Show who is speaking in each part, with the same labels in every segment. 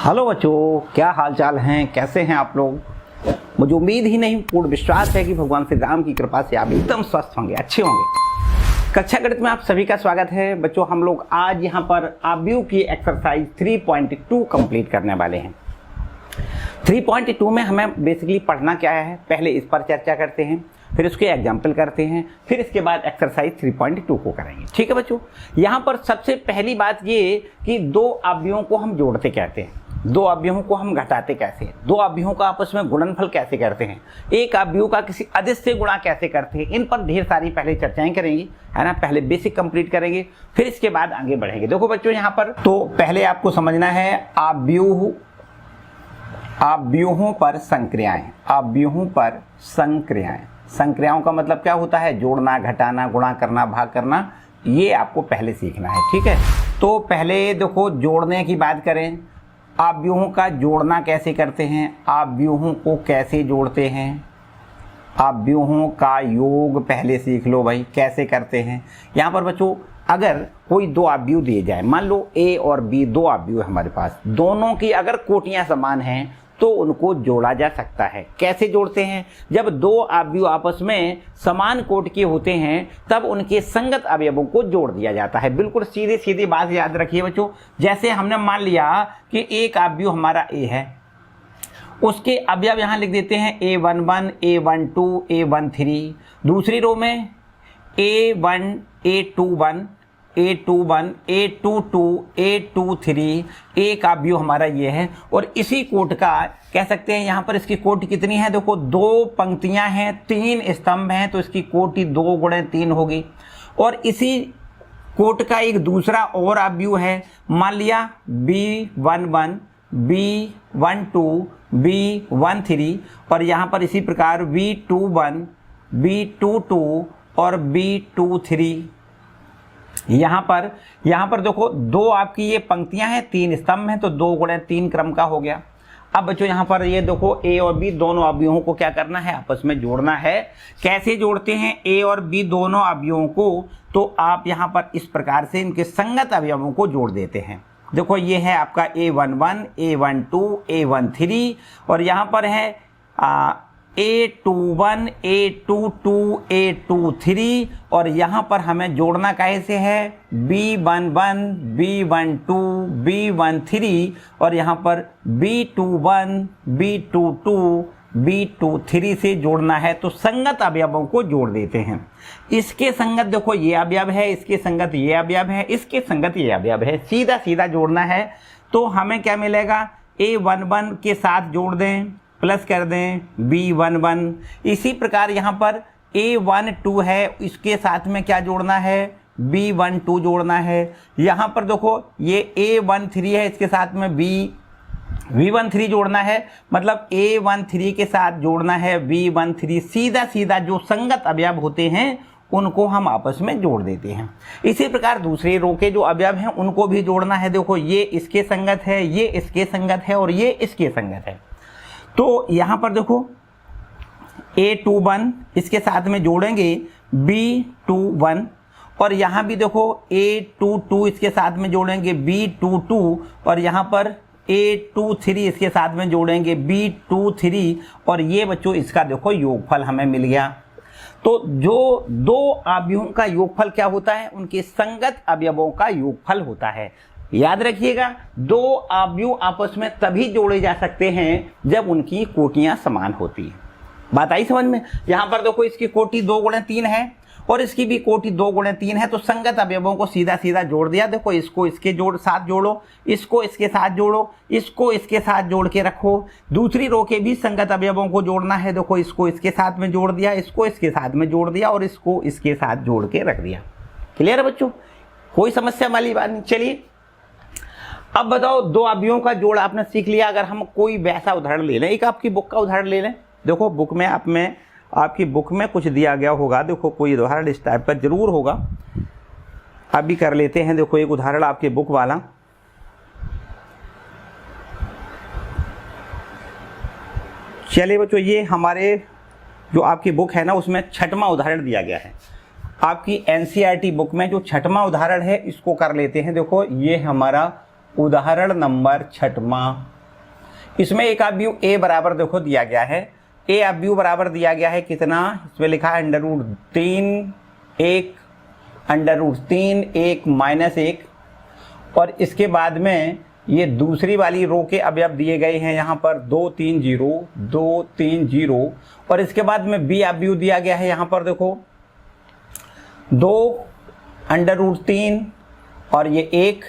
Speaker 1: Hello बच्चों, क्या हाल चाल हैं, कैसे हैं आप लोग। मुझे उम्मीद ही नहीं, पूर्ण विश्वास है कि भगवान श्री राम की कृपा से आप एकदम स्वस्थ होंगे, अच्छे होंगे। कक्षा गणित में आप सभी का स्वागत है बच्चों। हम लोग आज यहाँ पर आव्यूह की एक्सरसाइज 3.2 कंप्लीट करने वाले हैं। 3.2 में हमें बेसिकली पढ़ना क्या है, पहले इस पर चर्चा करते हैं, फिर उसके एग्जाम्पल करते हैं, फिर इसके बाद एक्सरसाइज 3.2 को करेंगे। ठीक है बच्चों। यहाँ पर सबसे पहली बात ये कि दो अवयवों को हम जोड़ते कहते हैं, दो अवयवों को हम घटाते कैसे हैं, दो अवयवों का आपस में गुणनफल कैसे करते हैं, एक अवयव का किसी अदिश से गुणा कैसे करते हैं, इन पर ढेर सारी पहले चर्चाएं करेंगी, है ना। पहले बेसिक कंप्लीट करेंगे, फिर इसके बाद आगे बढ़ेंगे। देखो बच्चों, यहाँ पर तो पहले आपको समझना है अवयवों पर संक्रियाएं। अवयवों पर संक्रियाएं, संक्रियाओं का मतलब क्या होता है, जोड़ना, घटाना, गुणा करना, भाग करना, ये आपको पहले सीखना है। ठीक है। तो पहले देखो जोड़ने की बात करें, अवयवों का जोड़ना कैसे करते हैं, अवयवों को कैसे जोड़ते हैं, अवयवों का योग पहले सीख लो भाई, कैसे करते हैं। यहाँ पर बच्चों अगर कोई दो अवयव दिए जाए, मान लो ए और बी दो अवयव है हमारे पास, दोनों की अगर कोटियां समान हैं तो उनको जोड़ा जा सकता है। कैसे जोड़ते हैं, जब दो अवयव आपस में समान कोट के होते हैं तब उनके संगत अवयवों को जोड़ दिया जाता है। बिल्कुल सीधी सीधी बात याद रखिए बच्चों। जैसे हमने मान लिया कि एक अवयव हमारा ए है, उसके अवयव यहाँ लिख देते हैं A11, A12, A13। दूसरी रो में A1, A21, A21, A22, A23, एक अवयव हमारा ये है। और इसी कोट का कह सकते हैं, यहाँ पर इसकी कोटि कितनी है, देखो दो पंक्तियां हैं, तीन स्तंभ हैं, तो इसकी कोटि 2 × 3 होगी। और इसी कोट का एक दूसरा और अवयव है, मान लिया B11, B12, B13, और यहाँ पर इसी प्रकार B21, B22 और B23। यहाँ पर देखो दो आपकी ये पंक्तियां हैं, 3 स्तंभ हैं, तो 2 × 3 क्रम का हो गया। अब बच्चों यहाँ पर ये देखो ए और बी दोनों अवयवों को क्या करना है, आपस में जोड़ना है। कैसे जोड़ते हैं ए और बी दोनों अवयवों को, तो आप यहाँ पर इस प्रकार से इनके संगत अवयवों को जोड़ देते हैं। देखो ये है आपका A11, A12, A13, और यहाँ पर है A21, A22, A23, और यहाँ पर हमें जोड़ना कैसे है, B11, B12, B13, और यहाँ पर B21, B22, B23 से जोड़ना है। तो संगत अवयवों को जोड़ देते हैं। इसके संगत देखो ये अवयव है, इसके संगत ये अवयव है, इसके संगत ये अवयव है, सीधा सीधा जोड़ना है। तो हमें क्या मिलेगा, A11 के साथ जोड़ दें, प्लस कर दें B11। इसी प्रकार यहाँ पर A12 है, इसके साथ में क्या जोड़ना है, B12 जोड़ना है। यहाँ पर देखो ये A13 है, इसके साथ में B13 जोड़ना है, मतलब A13 के साथ जोड़ना है B13। सीधा सीधा जो संगत अवयव होते हैं उनको हम आपस में जोड़ देते हैं। इसी प्रकार दूसरे रो के जो अवयव हैं उनको भी जोड़ना है। देखो ये इसके संगत है, ये इसके संगत है, और ये इसके संगत है। तो यहाँ पर देखो A21 इसके साथ में जोड़ेंगे B21, और यहाँ भी देखो A22 इसके साथ में जोड़ेंगे B22, और यहाँ पर A23 इसके साथ में जोड़ेंगे B23, और ये बच्चों इसका देखो योगफल हमें मिल गया। तो जो दो अवयवों का योगफल क्या होता है, उनके संगत अवयवों का योगफल होता है। याद रखिएगा, दो अवयव आपस में तभी जोड़े जा सकते हैं जब उनकी कोटियां समान होती हैं। बात आई समझ में। यहाँ पर देखो इसकी कोटि 2 × 3 है, और इसकी भी कोटि 2 × 3 है, तो संगत अवयवों को सीधा सीधा जोड़ दिया। देखो इसको इसके साथ जोड़ो, इसको इसके साथ जोड़ो, इसको इसके साथ जोड़ के रखो। दूसरी रो के भी संगत अवयवों को जोड़ना है। देखो इसको इसके साथ में जोड़ दिया, इसको इसके साथ में जोड़ दिया, और इसको इसके साथ जोड़ के रख दिया। क्लियर है बच्चों, कोई समस्या वाली बात नहीं। चलिए अब बताओ, दो अवयवों का जोड़ आपने सीख लिया। अगर हम कोई वैसा उदाहरण ले लें, एक आपकी बुक का उदाहरण ले लें। देखो बुक में आपकी बुक में कुछ दिया गया होगा, देखो कोई उदाहरण इस टाइप का जरूर होगा। अभी कर लेते हैं, देखो एक उदाहरण आपके बुक वाला। चलिए बच्चों, ये हमारे जो आपकी बुक है ना, उसमें 6वां उदाहरण दिया गया है। आपकी एनसीईआरटी बुक में जो 6वां उदाहरण है इसको कर लेते हैं। देखो ये हमारा उदाहरण नंबर 6वां। इसमें एक अवयव a बराबर देखो दिया गया है, a अवयव बराबर दिया गया है कितना, इसमें लिखा है √3 1 √3 1 -1, और इसके बाद में ये दूसरी वाली रो के अवयव दिए गए हैं यहाँ पर 2 3 0 2 3 0, और इसके बाद में b अवयव दिया गया है यहाँ पर देखो 2 √3 और ये 1,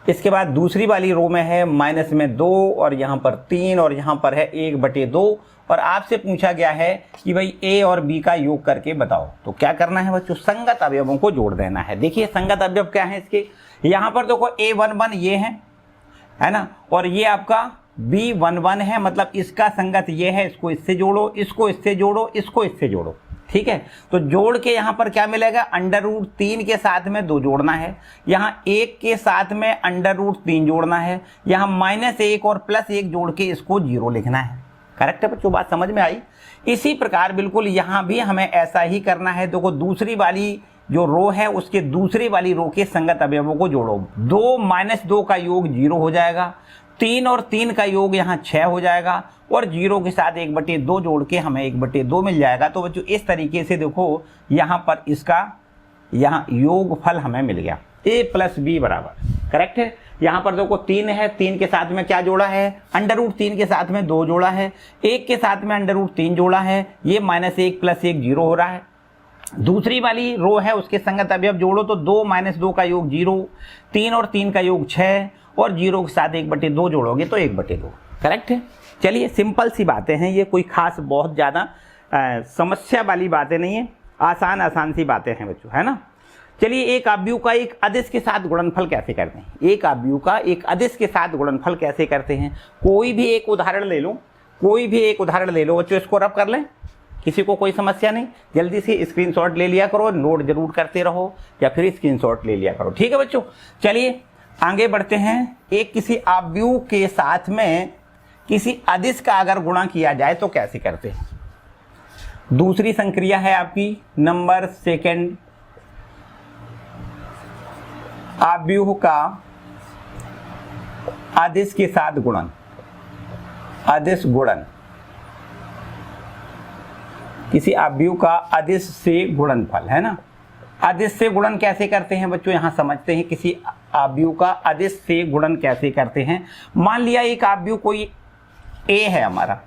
Speaker 1: इसके बाद दूसरी वाली रो में है माइनस में 2 और यहाँ पर 3 और यहाँ पर है 1/2, और आपसे पूछा गया है कि भाई a और b का योग करके बताओ। तो क्या करना है बच्चों, संगत अवयवों को जोड़ देना है। देखिए संगत अवयव क्या है इसके, यहाँ पर देखो a11 ये है ना, और ये आपका b11 है, मतलब इसका संगत ये है, इसको इससे जोड़ो, इसको इससे जोड़ो, इसको इससे जोड़ो, ठीक है। तो जोड़ के यहाँ पर क्या मिलेगा, √3 के साथ में 2 जोड़ना है, यहाँ 1 के साथ में √3 जोड़ना है, यहाँ -1 और +1 जोड़ के इसको 0 लिखना है। करेक्ट है बच्चों, बात समझ में आई। इसी प्रकार बिल्कुल यहाँ भी हमें ऐसा ही करना है। देखो दूसरी वाली जो रो है उसके दूसरी वाली रो के संगत अवयवों को जोड़ो, 2 - 2 का योग 0 हो जाएगा, 3 और 3 का योग यहाँ 6 हो जाएगा, और 0 के साथ 1/2 जोड़ के हमें 1/2 मिल जाएगा। तो बच्चों इस तरीके से देखो यहाँ पर इसका यहाँ योगफल हमें मिल गया, a + b बराबर, करेक्ट है। यहाँ पर देखो 3 है, 3 के साथ में क्या जोड़ा है, √3 के साथ में 2 जोड़ा है, 1 के साथ में √3 जोड़ा है, ये -1 + 1 0 हो रहा है। दूसरी वाली रो है उसके संगत अवयव जोड़ो तो 2 - 2 का योग 0, 3 और 3 का योग 6, और 0 के साथ 1/2 जोड़ोगे तो 1/2, करेक्ट है। चलिए सिंपल सी बातें हैं ये, कोई खास बहुत ज़्यादा समस्या वाली बातें नहीं है, आसान सी बातें हैं बच्चों, है ना। चलिए एक अवयव का एक अदिश के साथ गुणनफल कैसे करते हैं, एक अवयव का एक अदिश के साथ गुणनफल कैसे करते हैं। कोई भी एक उदाहरण ले लो, कोई भी एक उदाहरण ले लो बच्चों, इसको रब कर लें, किसी को कोई समस्या नहीं, जल्दी से स्क्रीनशॉट ले लिया करो, नोट जरूर करते रहो या फिर स्क्रीनशॉट ले लिया करो, ठीक है बच्चों। चलिए आगे बढ़ते हैं। एक किसी अवयव के साथ में किसी अदिश का अगर गुणा किया जाए तो कैसे करते हैं। दूसरी संक्रिया है आपकी नंबर 2, अवयव का अदिश के साथ गुणन, अदिश गुणन, किसी अवयव का अदिश से गुणनफल, है ना। अदिश से गुणन कैसे करते हैं बच्चों, यहां समझते हैं किसी अवयव का अदिश से गुणन कैसे करते हैं। मान लिया एक अवयव कोई a है हमारा,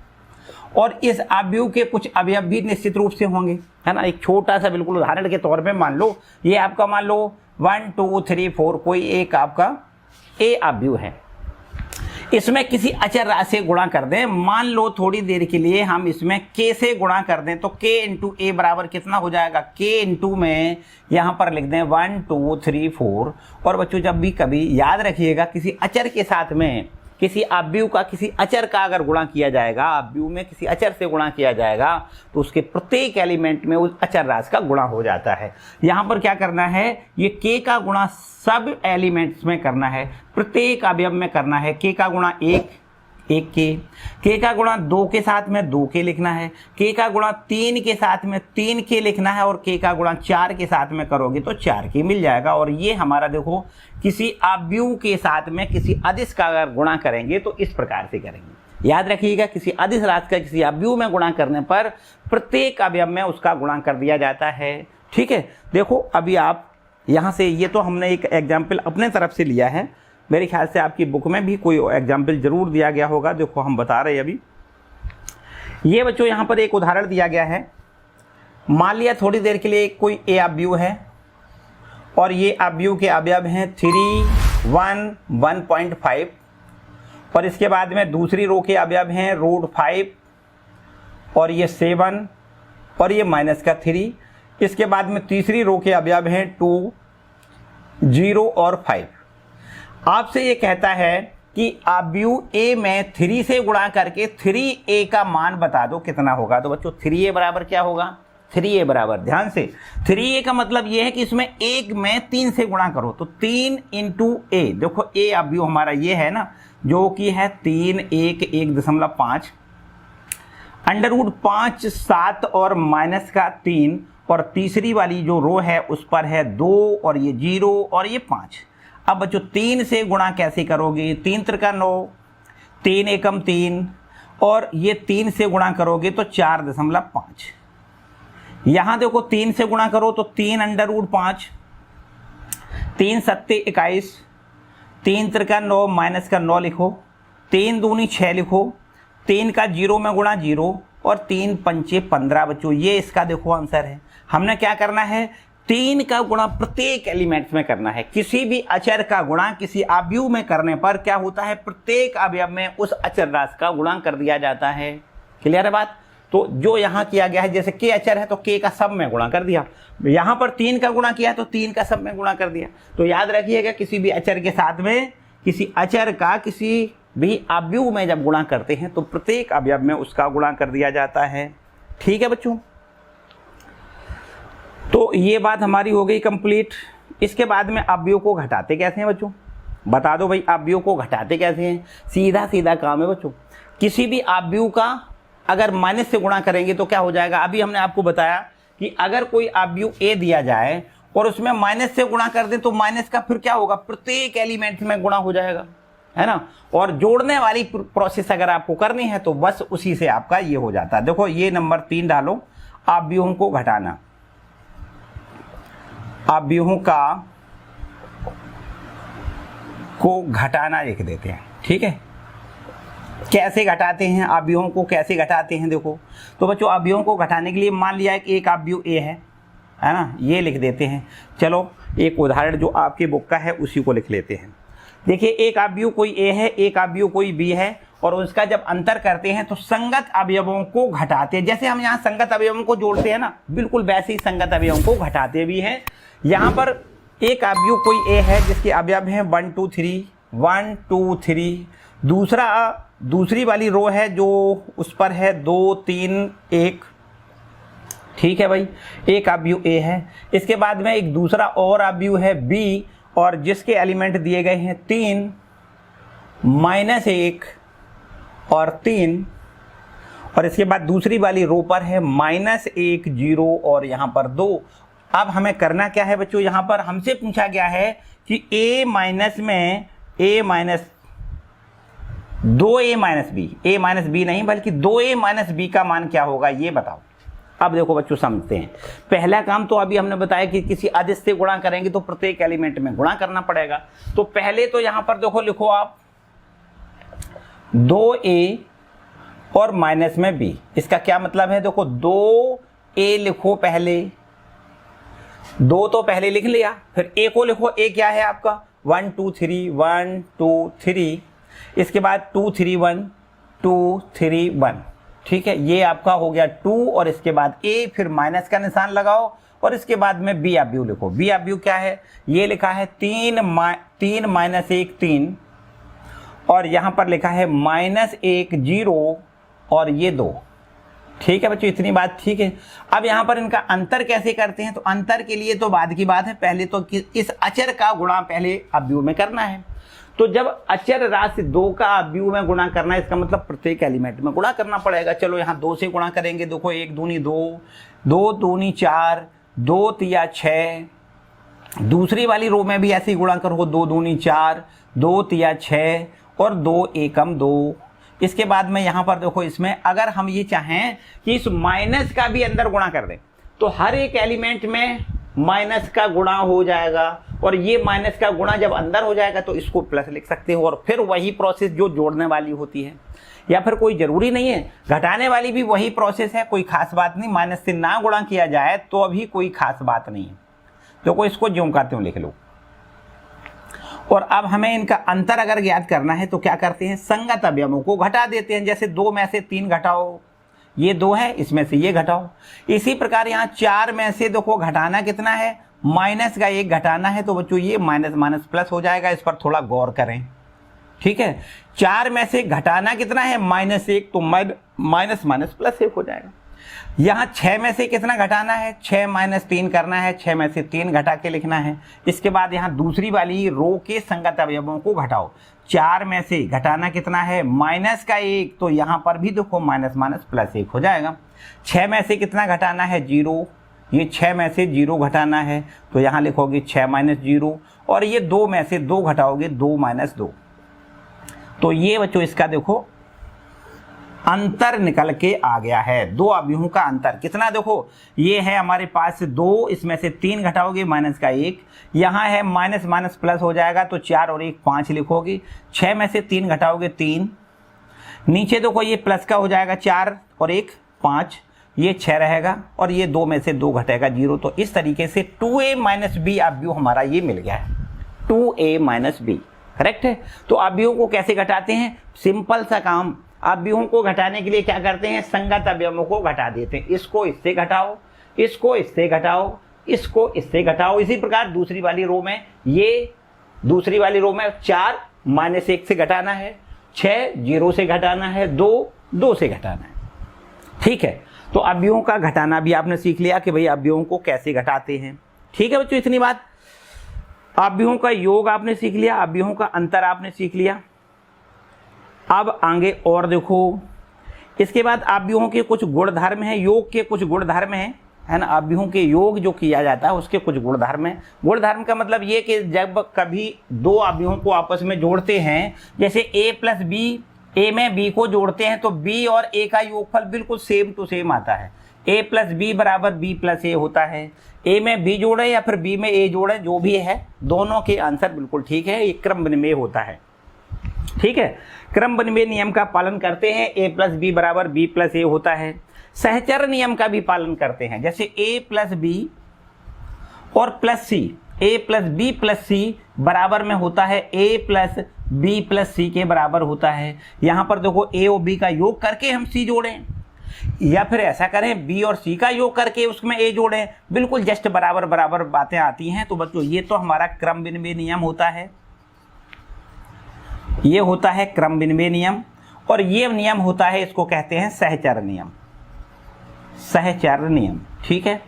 Speaker 1: और इस अवयव के कुछ अवयव भी निश्चित रूप से होंगे, है ना। एक छोटा सा बिल्कुल उदाहरण के तौर पे मान लो ये आपका, मान लो 1 2 3 4 कोई एक आपका a अवयव है, इसमें किसी अचर राशि से गुणा कर दें। मान लो थोड़ी देर के लिए हम इसमें k से गुणा कर दें तो k × a बराबर कितना हो जाएगा, k × में यहाँ पर लिख दें 1 2 3 4। और बच्चों जब भी कभी याद रखिएगा किसी अचर के साथ में किसी अवयव का किसी अचर का अगर गुणा किया जाएगा, अवयव में किसी अचर से गुणा किया जाएगा तो उसके प्रत्येक एलिमेंट में उस अचर राशि का गुणा हो जाता है। यहाँ पर क्या करना है, ये k का गुणा सब एलिमेंट्स में करना है, प्रत्येक अवयव में करना है। k का गुणा 1 k का गुणा 2 के साथ में 2k लिखना है, k का गुणा 3 के साथ में 3k लिखना है, और k का गुणा 4 के साथ में करोगे तो 4k मिल जाएगा। और ये हमारा देखो किसी अवयव के साथ में किसी अदिश का अगर गुणा करेंगे तो इस प्रकार से करेंगे। याद रखिएगा किसी अदिश राशि का किसी अवयव में गुणा करने पर प्रत्येक अवयव में उसका गुणा कर दिया जाता है, ठीक है। देखो अभी आप यहाँ से, ये तो हमने एक एग्जाम्पल अपने तरफ से लिया है, मेरे ख्याल से आपकी बुक में भी कोई एग्जाम्पल जरूर दिया गया होगा। देखो हम बता रहे हैं अभी, ये बच्चों यहाँ पर एक उदाहरण दिया गया है। मान लिया थोड़ी देर के लिए कोई a अवयव है, और ये अवयव के अवयव हैं 3 1 1.5, और इसके बाद में दूसरी रो के अवयव हैं √5, और ये 7, और ये -3। इसके बाद में तीसरी रो के अवयव हैं 2 0 और 5। आपसे ये कहता है कि अवयव a में 3 से गुणा करके 3a का मान बता दो कितना होगा। तो बच्चों 3a बराबर क्या होगा, 3a बराबर, ध्यान से 3a का मतलब ये है कि इसमें 1 में 3 से गुणा करो, तो 3 × a। देखो a अवयव हमारा ये है ना, जो कि है 3 1 1.5, √5 7 और -3, और तीसरी वाली जो रो है उस पर है 2 और ये 0 और ये 5। अब बच्चों 3 से गुणा कैसे करोगे, 3 त्रिका 9, 3 एकम 3, और ये 3 से गुणा करोगे तो 4.5। यहां देखो 3 से गुणा करो तो 3 अंडर रूट 5, 3 सत्ते 21, 3 त्रिका 9 माइनस का 9 लिखो, 3 दूनी 6 लिखो, 3 का 0 में गुणा 0, और 3 पंचे 15 बच्चों, ये इसका देखो आंसर है। हमने क्या करना है, 3 का गुणा प्रत्येक एलिमेंट्स में करना है। किसी भी अचर का गुणा किसी अवयव में करने पर क्या होता है, प्रत्येक अवयव में उस अचर राशि का गुणा कर दिया जाता है। क्लियर है बात। तो जो यहाँ किया गया है, जैसे के अचर है तो के का सब में गुणा कर दिया, यहाँ पर 3 का गुणा किया तो 3 का सब में गुणा कर दिया। तो याद रखिएगा किसी भी अचर के साथ में किसी अचर का किसी भी अवयव में जब गुणा करते हैं तो प्रत्येक अवयव में उसका गुणा कर दिया जाता है। ठीक है बच्चों, तो ये बात हमारी हो गई कंप्लीट। इसके बाद में अवयव को घटाते कैसे हैं बच्चों, बता दो भाई, अवयव को घटाते कैसे हैं। सीधा सीधा काम है बच्चों, किसी भी अवयव का अगर माइनस से गुणा करेंगे तो क्या हो जाएगा। अभी हमने आपको बताया कि अगर कोई अवयव ए दिया जाए और उसमें माइनस से गुणा कर दें तो माइनस का फिर क्या होगा, प्रत्येक एलिमेंट में गुणा हो जाएगा, है ना। और जोड़ने वाली प्रोसेस अगर आपको करनी है तो बस उसी से आपका ये हो जाता है। देखो ये नंबर 3 डालो, अवयवों को घटाना, अवयवों को घटाना लिख देते हैं। ठीक है, कैसे घटाते हैं अवयवों को, कैसे घटाते हैं देखो। तो बच्चों अवयवों को घटाने के लिए मान लिया एक अवयव ए है ना, ये लिख देते हैं। चलो एक उदाहरण जो आपकी बुक का है उसी को लिख लेते हैं। देखिए एक अवयव कोई ए है, एक अवयव कोई बी है, और उसका जब अंतर करते हैं तो संगत अवयवों को घटाते हैं। जैसे हम यहाँ संगत अवयवों को जोड़ते हैं ना, बिल्कुल वैसे ही संगत अवयवों को घटाते भी हैं। यहाँ पर एक अवयव कोई ए है जिसके अवयव हैं 1 2 3 1 2 3, दूसरी वाली रो है जो उस पर है 2 3 1। ठीक है भाई, एक अवयव ए है। इसके बाद में एक दूसरा और अवयव है बी, और जिसके एलिमेंट दिए गए हैं 3 -1 और 3, और इसके बाद दूसरी वाली रो पर है -1 0 और यहाँ पर 2। अब हमें करना क्या है बच्चों, यहाँ पर हमसे पूछा गया है कि a माइनस में a minus 2a minus B, a minus B नहीं बल्कि 2a माइनस बी का मान क्या होगा ये बताओ। अब देखो बच्चों समझते हैं। पहला काम तो अभी हमने बताया कि किसी अदिश से गुणा करेंगे तो प्रत्येक एलिमेंट में गुणा करना पड़ेगा। तो पहले तो यहाँ पर देखो लिखो आप 2a और माइनस में b। इसका क्या मतलब है, देखो 2a लिखो पहले, 2 तो पहले लिख लिया, फिर a को लिखो। a क्या है आपका 1 2 3 1 2 3, इसके बाद 2 3 1 2 3 1। ठीक है, ये आपका हो गया 2, और इसके बाद a, फिर माइनस का निशान लगाओ, और इसके बाद में b अवयव लिखो। b अवयव क्या है, ये लिखा है 3 -1 3, और यहाँ पर लिखा है -1 0 और ये 2। ठीक है बच्चों, इतनी बात ठीक है। अब यहाँ पर इनका अंतर कैसे करते हैं, तो अंतर के लिए तो बाद की बात है, पहले तो इस अचर का गुणा पहले अवयव में करना है। तो जब अचर राशि 2 का अवयव में गुणा करना है, इसका मतलब प्रत्येक एलिमेंट में गुणा करना पड़ेगा। चलो यहाँ 2 से गुणा करेंगे, देखो 1 दूनी 2, 2 दूनी 4, 2 तिया 6। दूसरी वाली रो में भी ऐसे ही गुणा करो, 2 दूनी 4, 2 तिया 6 और 2 एकम 2। इसके बाद में यहाँ पर देखो, इसमें अगर हम ये चाहें कि इस माइनस का भी अंदर गुणा कर दें तो हर एक एलिमेंट में माइनस का गुणा हो जाएगा, और ये माइनस का गुणा जब अंदर हो जाएगा तो इसको प्लस लिख सकते हो, और फिर वही प्रोसेस जो जोड़ने वाली होती है, या फिर कोई जरूरी नहीं है घटाने वाली भी वही प्रोसेस है, कोई खास बात नहीं। माइनस से ना गुणा किया जाए तो अभी कोई खास बात नहीं है, तो कोई इसको ज्यों का त्यों लिख लो। और अब हमें इनका अंतर अगर ज्ञात करना है तो क्या करते हैं, संगत अवयवों को घटा देते हैं। जैसे 2 में से 3 घटाओ, ये 2 है, इसमें से ये घटाओ। इसी प्रकार यहाँ 4 में से देखो घटाना कितना है, माइनस का 1 घटाना है, तो बच्चों ये माइनस माइनस प्लस हो जाएगा। इस पर थोड़ा गौर करें। ठीक है, 4 में से घटाना कितना है, -1, तो माइनस माइनस प्लस 1 हो जाएगा। यहाँ 6 में से कितना घटाना है, 6 - 3 करना है, 6 में से 3 घटा के लिखना है। इसके बाद यहाँ दूसरी वाली रो के संगत अवयवों को घटाओ। 4 में से घटाना कितना है, माइनस का 1, तो यहाँ पर भी देखो माइनस माइनस प्लस 1 हो जाएगा। 6 में से कितना घटाना है, 0, ये 6 में से 0 घटाना है, तो यहाँ लिखोगे 6 - 0, और ये 2 में से 2 घटाओगे 2 - 2, तो ये बच्चों इसका देखो अंतर निकल के आ गया है। दो अवयवों का अंतर कितना, देखो ये है हमारे पास 2, इसमें से 3 घटाओगे माइनस का 1, यहाँ है माइनस माइनस प्लस हो जाएगा तो 4 और 1 5 लिखोगे, 6 में से 3 घटाओगे 3, नीचे देखो ये प्लस का हो जाएगा 4 और 1 5, ये 6 रहेगा और ये 2 में से 2 घटेगा 0। तो इस तरीके से 2a - b अवयव हमारा ये मिल गया है, 2a - b करेक्ट है। तो अवयवों को कैसे घटाते हैं, सिंपल सा काम, अवयवों को घटाने के लिए क्या करते हैं, संगत अवयवों को घटा देते हैं। इसको इससे घटाओ, इसको इससे घटाओ, इसको इससे घटाओ। इसी प्रकार दूसरी वाली रो में, ये दूसरी वाली रो में 4 -1 से घटाना है, 6 0 से घटाना है, 2 2 से घटाना है। ठीक है, तो अवयवों का घटाना भी आपने सीख लिया कि भाई अवयवों को कैसे घटाते हैं। ठीक है बच्चों, इतनी बात। अवयवों का योग आपने सीख लिया, अवयवों का अंतर आपने सीख लिया। अब आगे और देखो, इसके बाद अवयवों के कुछ गुणधर्म हैं, योग के कुछ गुणधर्म हैं, है ना। अवयवों के योग जो किया जाता है उसके कुछ गुणधर्म हैं। गुणधर्म का मतलब ये कि जब कभी दो अवयवों को आपस में जोड़ते हैं, जैसे a + b, a में b को जोड़ते हैं तो b और a का योगफल बिल्कुल सेम टू सेम आता है। a + b = b + a होता है। a में b जोड़े या फिर b में a जोड़े, जो भी है दोनों के आंसर बिल्कुल ठीक है। ये क्रम विनिमय होता है। ठीक है, क्रम विनिमय नियम का पालन करते हैं। a + b = b + a होता है। सहचर नियम का भी पालन करते हैं, जैसे a + b और +c, a + b + c बराबर में होता है a + b + c के बराबर होता है। यहाँ पर देखो a और b का योग करके हम c जोड़ें, या फिर ऐसा करें b और c का योग करके उसमें a जोड़ें, बिल्कुल जस्ट बराबर बराबर बातें आती हैं। तो बच्चों ये तो हमारा क्रम विनिमय नियम होता है, ये होता है क्रम विनिमय नियम। और ये नियम होता है, इसको कहते हैं सहचर नियम, सहचर नियम। ठीक है,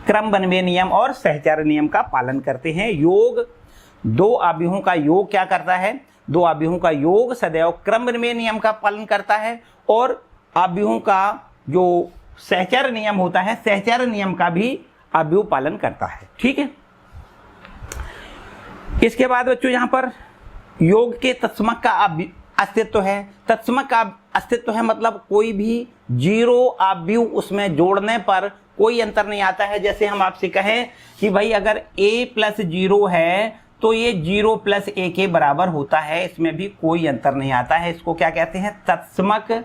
Speaker 1: क्रम विनिमय नियम और सहचर नियम का पालन करते हैं। योग, दो अवयवों का योग क्या करता है, दो अवयवों का योग सदैव क्रम विनिमय नियम का पालन करता है, और अवयवों का जो सहचर नियम होता है, सहचर नियम का भी अवयव पालन करता है। ठीक है, इसके बाद बच्चों यहाँ पर योग के तत्समक का अस्तित्व है। तत्समक का अस्तित्व है मतलब कोई भी जीरो अवयव उसमें जोड़ने पर कोई अंतर नहीं आता है। जैसे हम आपसे कहें कि भाई अगर a + 0 है तो ये 0 + a के बराबर होता है, इसमें भी कोई अंतर नहीं आता है। इसको क्या कहते हैं, तत्समक।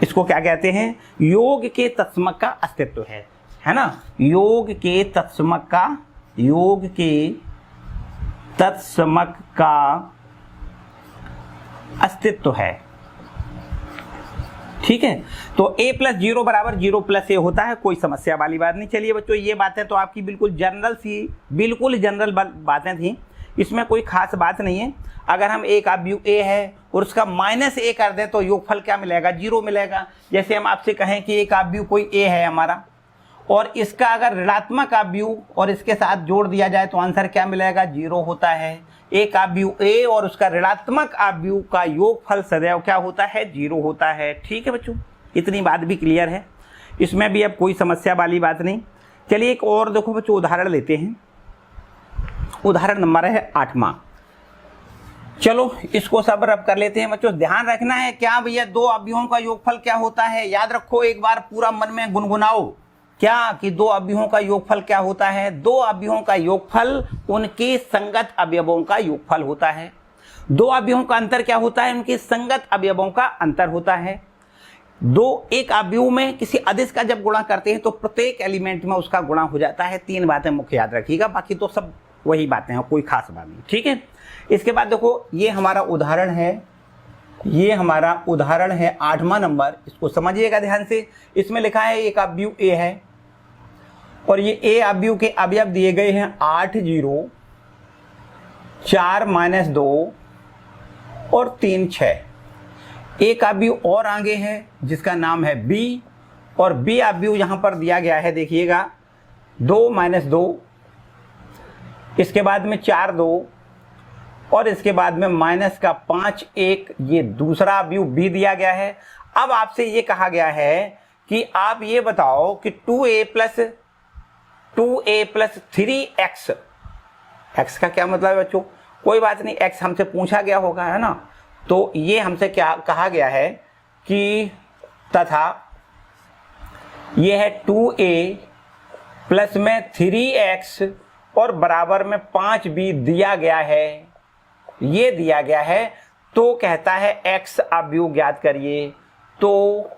Speaker 1: इसको क्या कहते हैं, योग के तत्समक का अस्तित्व है ना। योग के तत्समक का, योग के तत्समक का अस्तित्व है। ठीक है, तो a + 0 = 0 + a होता है, कोई समस्या वाली बात नहीं। चलिए बच्चों, ये बातें तो आपकी बिल्कुल जनरल सी, बिल्कुल जनरल बातें थी, इसमें कोई खास बात नहीं है। अगर हम एक अवयव a है और उसका -a कर दें तो योगफल क्या मिलेगा, 0 मिलेगा। जैसे हम आपसे कहें कि एक अवयव कोई a है हमारा, और इसका अगर ऋणात्मक अवयव और इसके साथ जोड़ दिया जाए तो आंसर क्या मिलेगा, 0 होता है। एक अवयव a और उसका ऋणात्मक अवयव का योगफल सदैव क्या होता है, 0 होता है। ठीक है बच्चों, इतनी बात भी क्लियर है, इसमें भी अब कोई समस्या वाली बात नहीं। चलिए एक और देखो बच्चों, उदाहरण लेते हैं। उदाहरण नंबर है 8वां। चलो इसको सब रब कर लेते हैं बच्चों। ध्यान रखना है क्या भैया, दो अवयवों का योगफल क्या होता है, याद रखो, एक बार पूरा मन में गुनगुनाओ क्या कि दो अवयवों का योगफल क्या होता है। दो अवयवों का योगफल उनके संगत अवयवों का योगफल होता है। दो अवयवों का अंतर क्या होता है, उनके संगत अवयवों का अंतर होता है। दो, एक अवयव में किसी अदिश का जब गुणा करते हैं तो प्रत्येक एलिमेंट में उसका गुणा हो जाता है। 3 बातें मुख्य याद रखिएगा, बाकी तो सब वही बातें हैं, कोई खास बात नहीं। ठीक है, इसके बाद देखो ये हमारा उदाहरण है, ये हमारा उदाहरण है 8वां नंबर। इसको समझिएगा ध्यान से। इसमें लिखा है एक अवयव a है और ये a अवयव के अवयव दिए गए हैं 8 0, 4 - 2 और 3 6। एक अवयव और आगे है जिसका नाम है b, और b अवयव यहां पर दिया गया है, देखिएगा 2 - 2, इसके बाद में 4 2, और इसके बाद में -5 1, ये दूसरा अवयव b दिया गया है। अब आपसे ये कहा गया है कि आप ये बताओ कि 2a + 3x x का क्या मतलब है बच्चों, कोई बात नहीं, x हमसे पूछा गया होगा, है ना। तो ये हमसे क्या कहा गया है कि तथा ये है 2a प्लस में 3x और बराबर में 5b दिया गया है, ये दिया गया है। तो कहता है x अवयव ज्ञात करिए, तो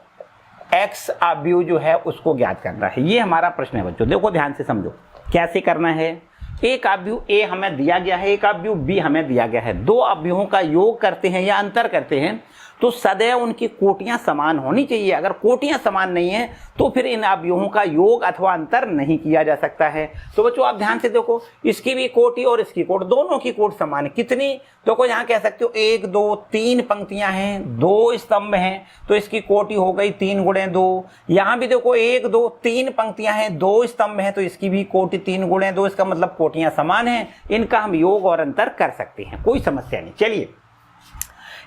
Speaker 1: x अवयव जो है उसको ज्ञात करना है। ये हमारा प्रश्न है बच्चों, देखो ध्यान से समझो कैसे करना है। एक अवयव a हमें दिया गया है, एक अवयव b हमें दिया गया है। दो अवयवों का योग करते हैं या अंतर करते हैं तो सदैव उनकी कोटियां समान होनी चाहिए। अगर कोटियां समान नहीं है तो फिर इन अवयवों का योग अथवा अंतर नहीं किया जा सकता है। तो बच्चों आप ध्यान से देखो, इसकी भी कोटि और इसकी कोट, दोनों की कोट समान है। कितनी, देखो यहाँ कह सकते हो 1 2 3 पंक्तियां हैं, 2 स्तंभ हैं, तो इसकी कोटि हो गई 3 गुणे 2। यहाँ भी देखो 1 2 3 पंक्तियां हैं, 2 स्तंभ हैं, तो इसकी भी कोटि 3 गुणे 2। इसका मतलब कोटियां समान हैं, इनका हम योग और अंतर कर सकते हैं, कोई समस्या नहीं। चलिए,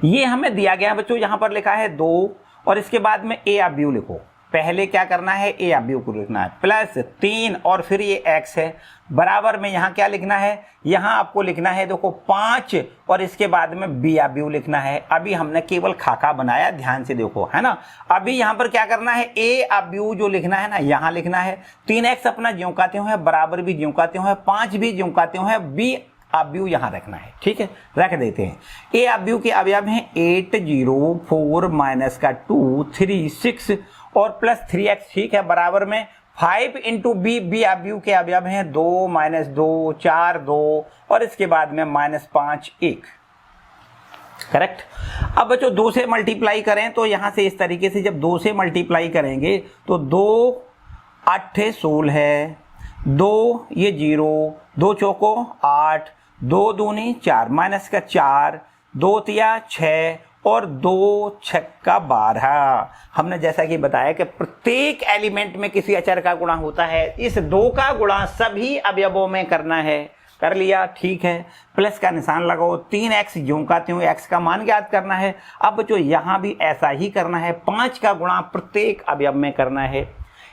Speaker 1: ये हमें दिया गया है बच्चों, यहां पर लिखा है 2 और इसके बाद में a अवयव लिखो। पहले क्या करना है, a अवयव को लिखना है प्लस 3 और फिर ये x है, बराबर में यहां क्या लिखना है, यहां आपको लिखना है देखो 5 और इसके बाद में b अवयव लिखना है। अभी हमने केवल खाका बनाया, ध्यान से देखो, है ना। अभी यहां पर क्या करना है, a अवयव जो लिखना है ना यहां लिखना है, 3x अपना ज्यों का त्यों है, बराबर भी ज्यों का त्यों है, 5 भी ज्यों का त्यों है, b अवयव यहां रखना है, ठीक है, रख देते हैं। ए अवयव के अवयव हैं 8 0 4 माइनस का 2 3 6 और प्लस 3x, ठीक है, बराबर में 5 इंटू बी, बी अवयव के अवयव हैं 2 माइनस 2 4 2 और इसके बाद में माइनस 5 1, करेक्ट। अब बच्चों 2 से मल्टीप्लाई करें तो यहां से इस तरीके से जब 2 से मल्टीप्लाई करेंगे तो 2 8 16 है, 2 ये 0, 2 चौको 8, 2 दूनी 4 माइनस का 4, 2 तिया 6 और 2 छक्का 12। हमने जैसा कि बताया कि प्रत्येक एलिमेंट में किसी अचर का गुणा होता है, इस 2 का गुणा सभी अवयवों में करना है। कर लिया, ठीक है, प्लस का निशान लगाओ, 3x ज्यों का त्यों, x का मान ज्ञात करना है। अब बच्चों यहां भी ऐसा ही करना है, 5 का गुणा प्रत्येक अवयव में करना है।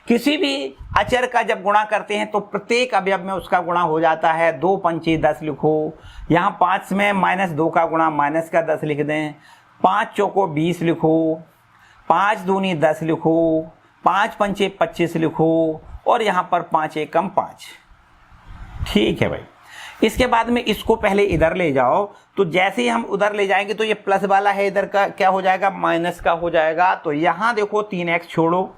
Speaker 1: किसी भी अचर का जब गुणा करते हैं तो प्रत्येक अवयव में उसका गुणा हो जाता है। 2 पंचे 10 लिखो, यहाँ 5 में माइनस 2 का गुणा माइनस का 10 लिख दें, 5 चौको 20 लिखो, 5 दूनी 10 लिखो, 5 पंचे 25 लिखो और यहाँ पर 5 एकम 5, ठीक है भाई। इसके बाद में इसको पहले इधर ले जाओ, तो जैसे ही हम उधर ले जाएंगे तो ये प्लस वाला है, इधर का क्या हो जाएगा, माइनस का हो जाएगा। तो यहाँ देखो 3x छोड़ो,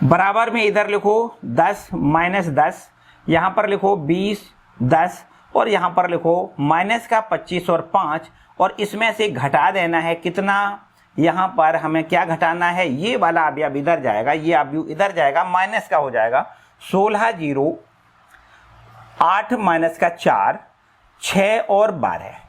Speaker 1: बराबर में इधर लिखो 10 माइनस 10, यहाँ पर लिखो 20 10 और यहाँ पर लिखो माइनस का 25 और 5 और इसमें से घटा देना है कितना, यहाँ पर हमें क्या घटाना है, ये वाला अवयव इधर जाएगा, ये अवयव इधर जाएगा, माइनस का हो जाएगा 16 0 8 माइनस का 4 6 और 12।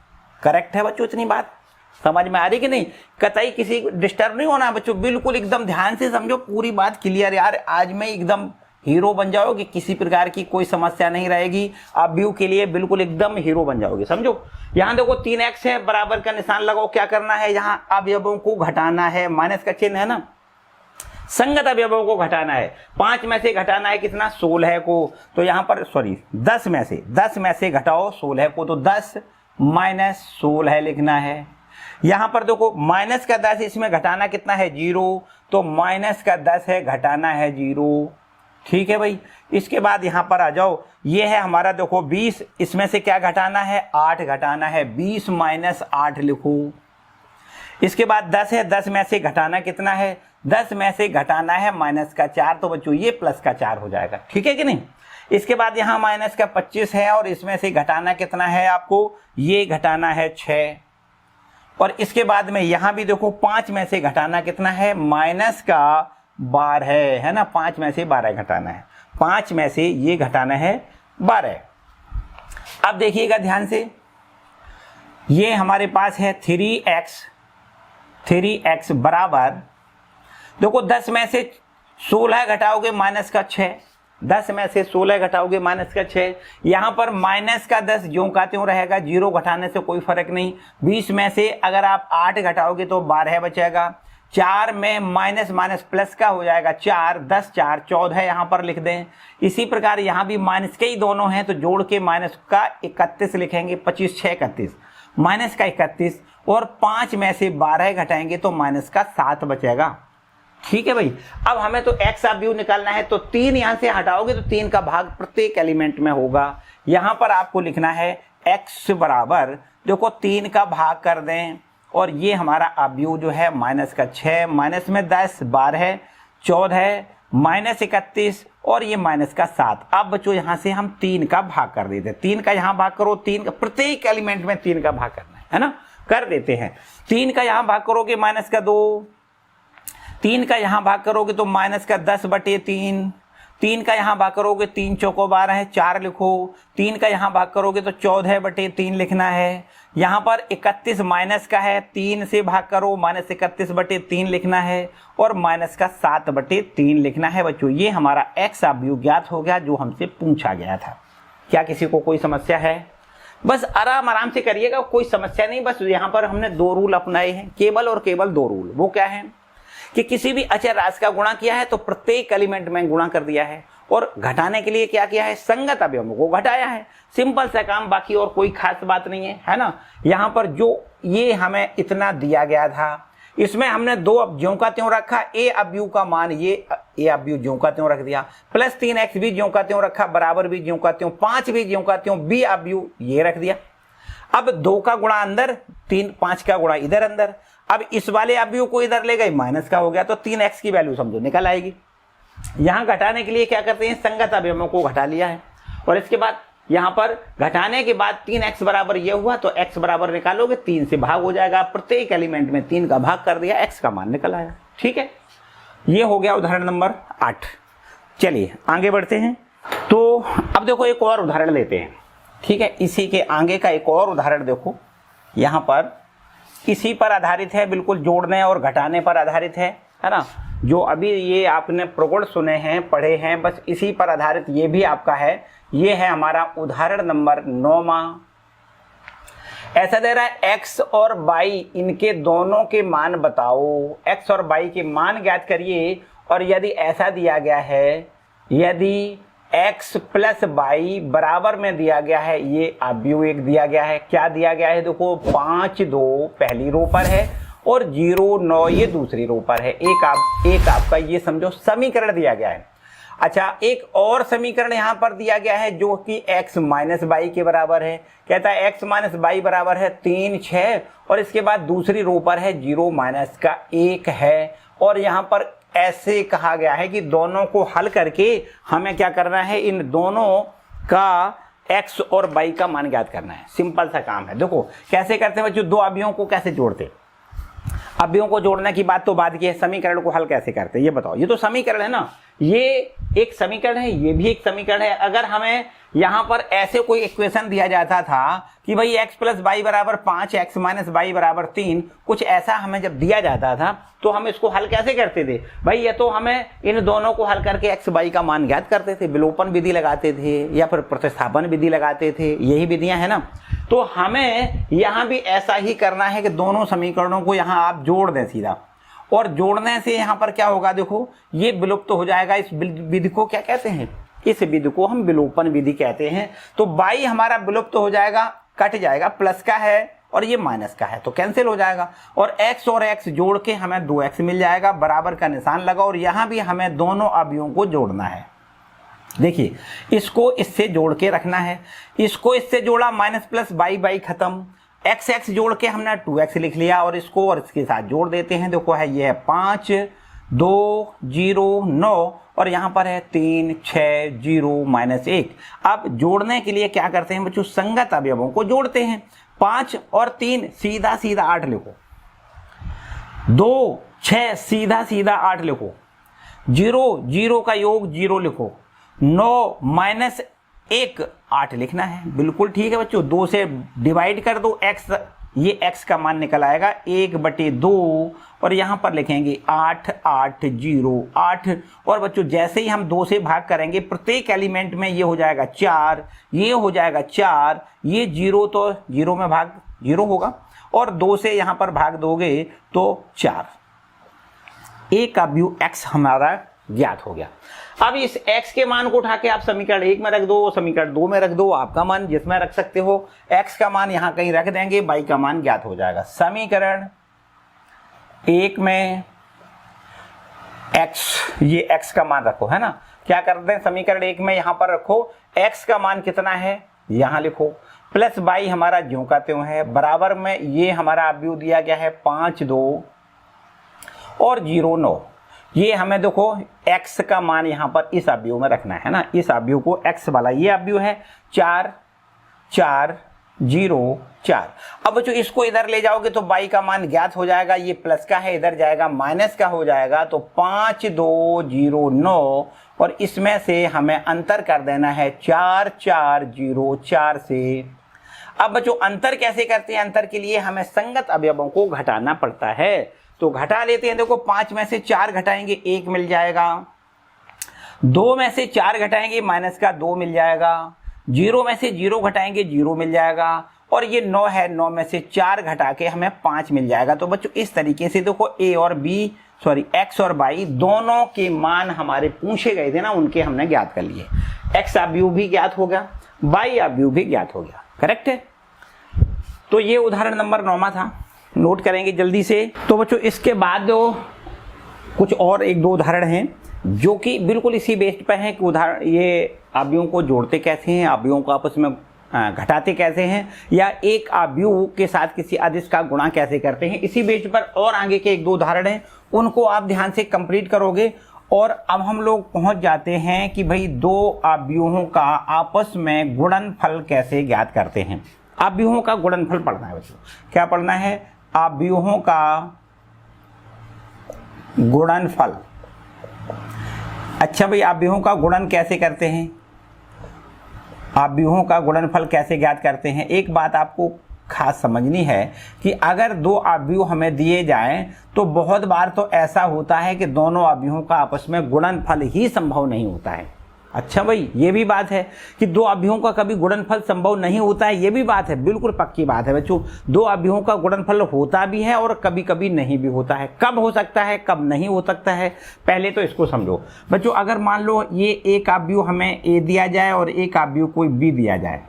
Speaker 1: करेक्ट है बच्चों, इतनी बात समझ में आ रही कि नहीं। कतई किसी डिस्टर्ब नहीं होना बच्चों, बिल्कुल एकदम ध्यान से समझो, पूरी बात क्लियर यार। आज में एकदम हीरो बन जाओगे, किसी प्रकार की कोई समस्या नहीं रहेगी, अवयव के लिए बिल्कुल एकदम हीरो बन जाओगे, समझो। यहाँ देखो 3x है, बराबर का निशान लगाओ, क्या करना है, यहाँ अवयवों को घटाना है, माइनस का चिन्ह है ना, संगत अवयवों को घटाना है। 5 में से घटाना है कितना, 16 को, तो यहाँ पर सॉरी 10 में से घटाओ 16 को, तो 10 माइनस 16 लिखना है। यहां पर देखो माइनस का 10, इसमें घटाना कितना है, 0, तो माइनस का 10 है, घटाना है 0, ठीक है भाई। इसके बाद यहां पर आ जाओ, ये है हमारा देखो 20, इसमें से क्या घटाना है, 8 घटाना है, 20 माइनस 8 लिखो। इसके बाद 10 है, 10 में से घटाना कितना है, 10 में से घटाना है माइनस का 4, तो बच्चों ये प्लस का 4 हो जाएगा, ठीक है कि नहीं। इसके बाद यहाँ माइनस का 25 है और इसमें से घटाना कितना है आपको, ये घटाना है 6 और इसके बाद में यहां भी देखो 5 में से घटाना कितना है, माइनस का 12 है ना, 5 में से 12 घटाना है, 5 में से ये घटाना है 12। अब देखिएगा ध्यान से, ये हमारे पास है 3x बराबर, देखो 10 में से 16 घटाओगे माइनस का 6, 10 में से 16 घटाओगे माइनस का 6, यहाँ पर माइनस का 10 ज्यों का त्यों रहेगा, 0 घटाने से कोई फर्क नहीं। 20 में से अगर आप 8 घटाओगे तो 12 बचेगा, 4 में माइनस माइनस प्लस का हो जाएगा 4, 10 4 14 यहाँ पर लिख दें। इसी प्रकार यहाँ भी माइनस के ही दोनों हैं तो जोड़ के माइनस का 31 लिखेंगे, 25 6 31, माइनस का 31 और 5 में से 12 घटाएंगे तो माइनस का 7 बचेगा। ठीक है भाई। अब हमें तो x ऑफ u निकालना है तो 3 यहाँ से हटाओगे तो 3 का भाग प्रत्येक एलिमेंट में होगा। यहाँ पर आपको लिखना है x बराबर, देखो 3 का भाग कर दें और ये हमारा अब u जो है माइनस का 6, माइनस में 10 12 14 माइनस 31 और ये माइनस का 7। अब बच्चों यहाँ से हम 3 का भाग कर देते हैं, 3 का यहाँ भाग करो, 3 का प्रत्येक एलिमेंट में 3 का भाग करना है ना, कर देते हैं। 3 का यहाँ भाग करोगे माइनस का 2, 3 का यहाँ भाग करोगे तो माइनस का 10/3, 3 का यहाँ भाग करोगे 3 चौको 12 है 4 लिखो, 3 का यहाँ भाग करोगे तो 14/3 लिखना है। यहाँ पर 31 माइनस का है, 3 से भाग करो माइनस 31/3 लिखना है और माइनस का 7/3 लिखना है। बच्चों ये हमारा x ऑफ u ज्ञात हो गया जो हमसे पूछा गया था। क्या किसी को कोई समस्या है? बस आराम आराम से करिएगा, कोई समस्या नहीं। बस यहाँ पर हमने 2 रूल अपनाए हैं, केवल और केवल 2 रूल। वो क्या है कि किसी भी अचर राशि का गुणा किया है तो प्रत्येक एलिमेंट में गुणा कर दिया है और घटाने के लिए क्या किया है, संगत अवयवों को घटाया है। सिंपल सा काम, बाकी और कोई खास बात नहीं है ना। यहाँ पर जो ये हमें इतना दिया गया था इसमें हमने 2 अब ज्यों का त्यों रखा, a अब u का मान ये a अब u ज्यों का त्यों रख दिया, प्लस 3x भी ज्यों का त्यों रखा, बराबर भी ज्यों का त्यों, 5 भी ज्यों का त्यों, b अब u ये रख दिया। अब 2 का गुणा अंदर, 3 5 का गुणा इधर अंदर। अब इस वाले अब u को इधर ले गए, माइनस का हो गया तो 3x की वैल्यू समझो निकल आएगी। यहाँ घटाने के लिए क्या करते हैं, संगत अवयवों को घटा लिया है और इसके बाद यहाँ पर घटाने के बाद 3x बराबर ये हुआ तो x बराबर निकालोगे, 3 से भाग हो जाएगा, प्रत्येक एलिमेंट में 3 का भाग कर दिया, x का मान निकल आया। ठीक है, ये हो गया उदाहरण नंबर 8। चलिए आगे बढ़ते हैं। तो अब देखो एक और उदाहरण लेते हैं। ठीक है, इसी के आगे का एक और उदाहरण देखो, यहाँ पर इसी पर आधारित है, बिल्कुल जोड़ने और घटाने पर आधारित है ना। जो अभी ये आपने प्रगुण सुने हैं, पढ़े हैं, बस इसी पर आधारित ये भी आपका है। ये है हमारा उदाहरण नंबर 9। ऐसा दे रहा है x और y इनके दोनों के मान बताओ, x और y के मान ज्ञात करिए। और यदि ऐसा दिया गया है, यदि x प्लस y बराबर में दिया गया है, ये अवयव एक दिया गया है, क्या दिया गया है देखो, 5 2 पहली रो पर है और 0 9 ये दूसरी रो पर है। एक आपका ये समझो समीकरण दिया गया है। अच्छा, एक और समीकरण यहाँ पर दिया गया है जो कि x माइनस y के बराबर है। कहता है x माइनस y बराबर है 3 6 और इसके बाद दूसरी रो पर है 0 माइनस का 1 है। और यहाँ पर ऐसे कहा गया है कि दोनों को हल करके हमें क्या करना है, इन दोनों का x और y का मान ज्ञात करना है। सिंपल सा काम है। देखो कैसे करते हैं बच्चों, 2 अवयवों को कैसे जोड़ते हैं। अवयवों को जोड़ने की बात तो बाद की है, समीकरण को हल कैसे करते हैं ये बताओ। ये तो समीकरण है ना, ये एक समीकरण है, ये भी एक समीकरण है। अगर हमें यहाँ पर ऐसे कोई इक्वेशन दिया जाता था कि भाई x प्लस वाई बराबर 5, x माइनस वाई बराबर 3, कुछ ऐसा हमें जब दिया जाता था तो हम इसको हल कैसे करते थे भाई। ये तो हमें इन दोनों को हल करके x y का मान ज्ञात करते थे, विलोपन विधि लगाते थे या फिर प्रतिस्थापन विधि लगाते थे, यही विधियां है ना। तो हमें यहाँ भी ऐसा ही करना है कि दोनों समीकरणों को यहाँ आप जोड़ दें सीधा, और जोड़ने से यहाँ पर क्या होगा देखो, ये विलुप्त हो जाएगा। इस विधि को क्या कहते हैं, इस विधि को हम विलोपन विधि कहते हैं। तो y हमारा विलुप्त हो जाएगा, कट जाएगा, प्लस का है और ये माइनस का है तो कैंसिल हो जाएगा। और x और x जोड़ के हमें 2x मिल जाएगा, बराबर का निशान लगा। और यहाँ भी हमें दोनों अवयवों को जोड़ना है। देखिए इसको इससे जोड़ के रखना है, इसको इससे जोड़ा, माइनस प्लस y खत्म, x x जोड़ के हमने 2x लिख लिया और इसको और इसके साथ जोड़ देते हैं। देखो है ये है 5 2 0 9 और यहाँ पर है 3 6 0 माइनस 1। अब जोड़ने के लिए क्या करते हैं बच्चों, संगत अवयवों को जोड़ते हैं। 5 और 3 सीधा सीधा 8 लिखो, 2 6 सीधा सीधा 8 लिखो, 0 0 का योग 0 लिखो, 9 माइनस 1 8 लिखना है। बिल्कुल ठीक है बच्चों, 2 से डिवाइड कर दो, x ये x का मान निकल आएगा 1/2 और यहाँ पर लिखेंगे 8 8 0 8। और बच्चों जैसे ही हम 2 से भाग करेंगे प्रत्येक एलिमेंट में ये हो जाएगा 4, ये हो जाएगा 4, ये 0 तो 0 में भाग 0 होगा और 2 से यहाँ पर भाग दोगे तो 4। एक अवयव x हमारा ज्ञात हो गया। अब इस x के मान को उठा के आप समीकरण 1 में रख दो, समीकरण 2 में रख दो, आपका मान जिसमें रख सकते हो। x का मान यहां कहीं रख देंगे, y का मान ज्ञात हो जाएगा। समीकरण 1 में x, ये x का मान रखो, है ना। क्या करते हैं, समीकरण 1 में यहां पर रखो, x का मान कितना है यहां लिखो, प्लस y हमारा ज्यों का त्यों है, बराबर में ये हमारा अवयव दिया गया है 5, 2 और 0, 9। ये हमें देखो x का मान यहां पर इस अवयव में रखना है ना, इस अवयव को x वाला ये अवयव है 4, 4, 0, 4। अब जो इसको इधर ले जाओगे तो y का मान ज्ञात हो जाएगा, ये प्लस का है इधर जाएगा माइनस का हो जाएगा, तो 5, 2, 0, 9 और इसमें से हमें अंतर कर देना है 4, 4, 0, 4 से। अब बच्चों अंतर कैसे करते हैं, अंतर के लिए हमें संगत अवयवों को घटाना पड़ता है, तो घटा लेते हैं। देखो 5 में से 4 घटाएंगे 1 मिल जाएगा, 2 में से 4 घटाएंगे माइनस का 2 मिल जाएगा, 0 में से 0 घटाएंगे 0 मिल जाएगा, और ये 9 है, 9 में से 4 घटा के हमें 5 मिल जाएगा। तो बच्चों इस तरीके से देखो x और y दोनों के मान हमारे पूछे गए थे ना, उनके हमने ज्ञात कर लिए। x अवयव भी ज्ञात हो गया, y अवयव भी ज्ञात हो गया, करेक्ट है। तो ये उदाहरण नंबर 9 था, नोट करेंगे जल्दी से। तो बच्चों इसके बाद कुछ और 1-2 उदाहरण हैं जो कि बिल्कुल इसी बेस्ड पे हैं कि उदाहरण ये अवयवों को जोड़ते कैसे हैं, अवयवों को आपस में घटाते कैसे हैं, या एक अवयव के साथ किसी अदिश का गुणा कैसे करते हैं, इसी बेस्ड पर और आगे के 1-2 उदाहरण हैं, उनको आप ध्यान से कंप्लीट करोगे। और अब हम लोग पहुंच जाते हैं कि भाई दो अवयवों का आपस में गुणनफल कैसे ज्ञात करते हैं। अवयवों का गुणनफल पढ़ना है बच्चों, क्या पढ़ना है, अवयवों का गुणनफल। अच्छा भाई अवयवों का गुणन कैसे करते हैं, अवयवों का गुणनफल कैसे ज्ञात करते हैं। एक बात आपको खास समझनी है कि अगर दो अवयव हमें दिए जाएं तो बहुत बार तो ऐसा होता है कि दोनों अवयवों का आपस में गुणनफल ही संभव नहीं होता है। अच्छा भाई ये भी बात है कि दो अवयवों का कभी गुणनफल संभव नहीं होता है, ये भी बात है, बिल्कुल पक्की बात है बच्चों। दो अवयवों का गुणनफल होता भी है और कभी कभी नहीं भी होता है। कब हो सकता है कब नहीं हो सकता है, पहले तो इसको समझो बच्चों। अगर मान लो ये एक अवयव हमें ए दिया जाए और एक अवयव कोई बी दिया जाए,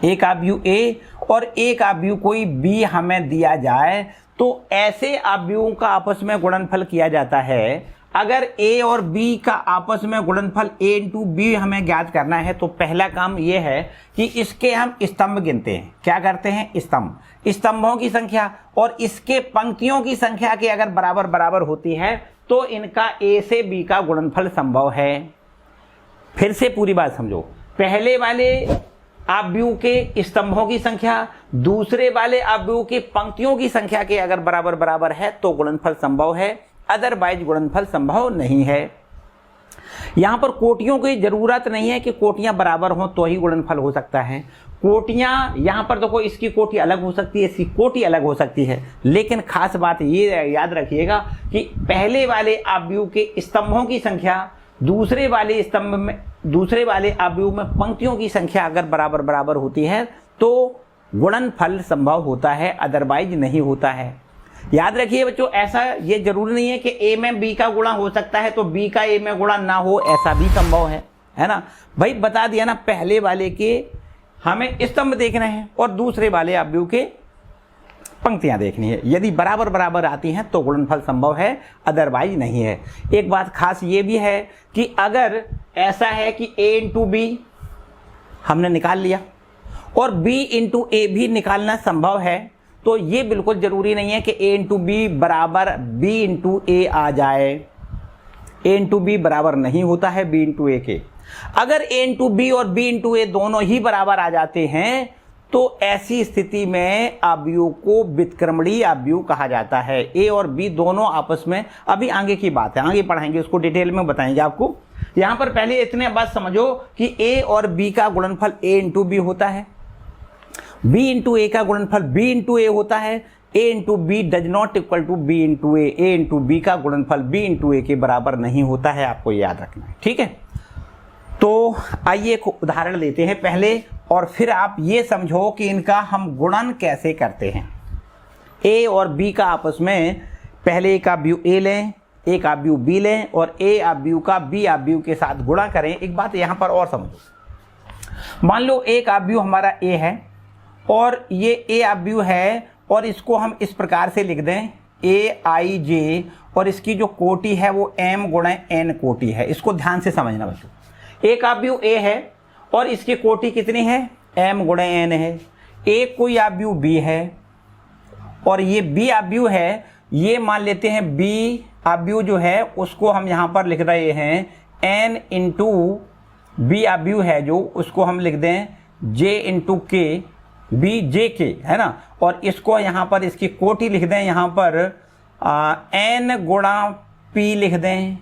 Speaker 1: एक अवयव ए और एक अवयव कोई बी हमें दिया जाए, तो ऐसे अवयवों का आपस में गुणनफल किया जाता है। अगर ए और बी का आपस में गुणनफल a इंटू बी हमें ज्ञात करना है तो पहला काम यह है कि इसके हम स्तंभ गिनते हैं। क्या करते हैं, स्तंभ, स्तंभों की संख्या और इसके पंक्तियों की संख्या के अगर बराबर बराबर होती है तो इनका a से b का गुणनफल संभव है। फिर से पूरी बात समझो, पहले वाले अवयव के स्तंभों की संख्या दूसरे वाले अवयव के पंक्तियों की संख्या के अगर बराबर बराबर है तो गुणनफल संभव है, अदरवाइज गुणनफल संभव नहीं है। यहां पर कोटियों की जरूरत नहीं है कि कोटियां बराबर हों तो ही गुणनफल हो सकता है। कोटियां यहां पर देखो, इसकी कोटि अलग हो सकती है, इसकी कोटि अलग हो सकती है, लेकिन खास बात ये याद रखिएगा कि पहले वाले अवयव के स्तंभों की संख्या दूसरे वाले स्तंभ में, दूसरे वाले अवयव में पंक्तियों की संख्या अगर बराबर बराबर होती है तो गुणनफल संभव होता है, अदरवाइज नहीं होता है। याद रखिए बच्चों, ऐसा ये जरूरी नहीं है कि ए में बी का गुणा हो सकता है तो बी का ए में गुणा ना हो, ऐसा भी संभव है ना भाई। बता दिया ना, पहले वाले के हमें स्तंभ देखने हैं और दूसरे वाले अवयव के पंक्तियां देखनी है। यदि बराबर बराबर आती हैं तो गुणनफल संभव है, अदरवाइज नहीं है। एक बात खास ये भी है कि अगर ऐसा है कि a इंटू बी हमने निकाल लिया और b इंटू ए भी निकालना संभव है, तो ये बिल्कुल जरूरी नहीं है कि a इंटू बी बराबर b इंटू ए आ जाए। a इंटू बी बराबर नहीं होता है b इंटू ए के। अगर a इंटू बी और b इंटू ए दोनों ही बराबर आ जाते हैं तो ऐसी स्थिति में अवयव को व्युत्क्रमणीय अवयव कहा जाता है। a और b दोनों आपस में, अभी आगे की बात है, आगे पढ़ाएंगे उसको, डिटेल में बताएंगे आपको। यहां पर पहले इतने बात समझो कि a और b का गुणनफल a इंटू बी होता है, b इंटू ए का गुणनफल b इंटू ए होता है, a into B does not equal to b into A, a into B का गुणनफल b इंटू ए के बराबर नहीं होता है, आपको याद रखना है, ठीक है। तो आइए एक उदाहरण लेते हैं पहले और फिर आप ये समझो कि इनका हम गुणन कैसे करते हैं। a और b का आपस में, पहले एक अवयव a लें एक आव्यूह बी लें और ए आव्यूह का बी आव्यूह के साथ गुणा करें। एक बात यहाँ पर और समझो, मान लो एक आव्यूह हमारा ए है और ये ए आव्यूह है और इसको हम इस प्रकार से लिख दें ए आई जे, और इसकी जो कोटि है वो m गुणा n कोटि है। इसको ध्यान से समझना बच्चों, एक आव्यूह ए है और इसकी कोटि कितनी है, m गुणा n है। एक कोई आव्यूह b है और ये b आव्यूह है, ये मान लेते हैं b आव्यूह जो है उसको हम यहाँ पर लिख रहे हैं n इंटू b आव्यूह है जो, उसको हम लिख दें j इंटू के, बी जे के, है ना। और इसको यहाँ पर इसकी कोटि लिख दें, यहाँ पर n गुणा p लिख दें।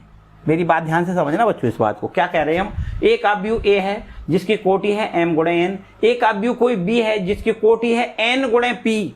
Speaker 1: मेरी बात ध्यान से समझना बच्चों, इस बात को क्या कह रहे हैं हम, एक आव्यूह a है जिसकी कोटि है m गुणा n, एक आव्यूह कोई b है जिसकी कोटि है n गुणा p।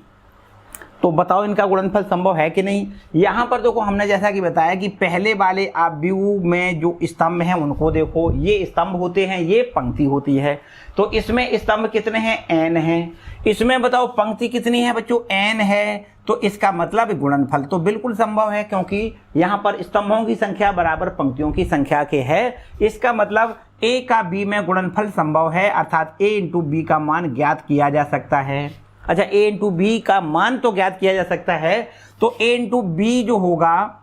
Speaker 1: तो बताओ इनका गुणनफल संभव है कि नहीं। यहाँ पर देखो हमने जैसा कि बताया कि पहले वाले आव्यूह में जो स्तंभ हैं उनको देखो, ये स्तंभ होते हैं, ये पंक्ति होती है। तो इसमें स्तंभ कितने हैं, n हैं। इसमें बताओ पंक्ति कितनी है बच्चों, n है। तो इसका मतलब गुणनफल तो बिल्कुल संभव है, क्योंकि यहाँ पर स्तंभों की संख्या बराबर पंक्तियों की संख्या के है। इसका मतलब a का b में गुणनफल संभव है, अर्थात a इंटू बी का मान ज्ञात किया जा सकता है। अच्छा, a इंटू बी का मान तो ज्ञात किया जा सकता है, तो a इंटू बी जो होगा,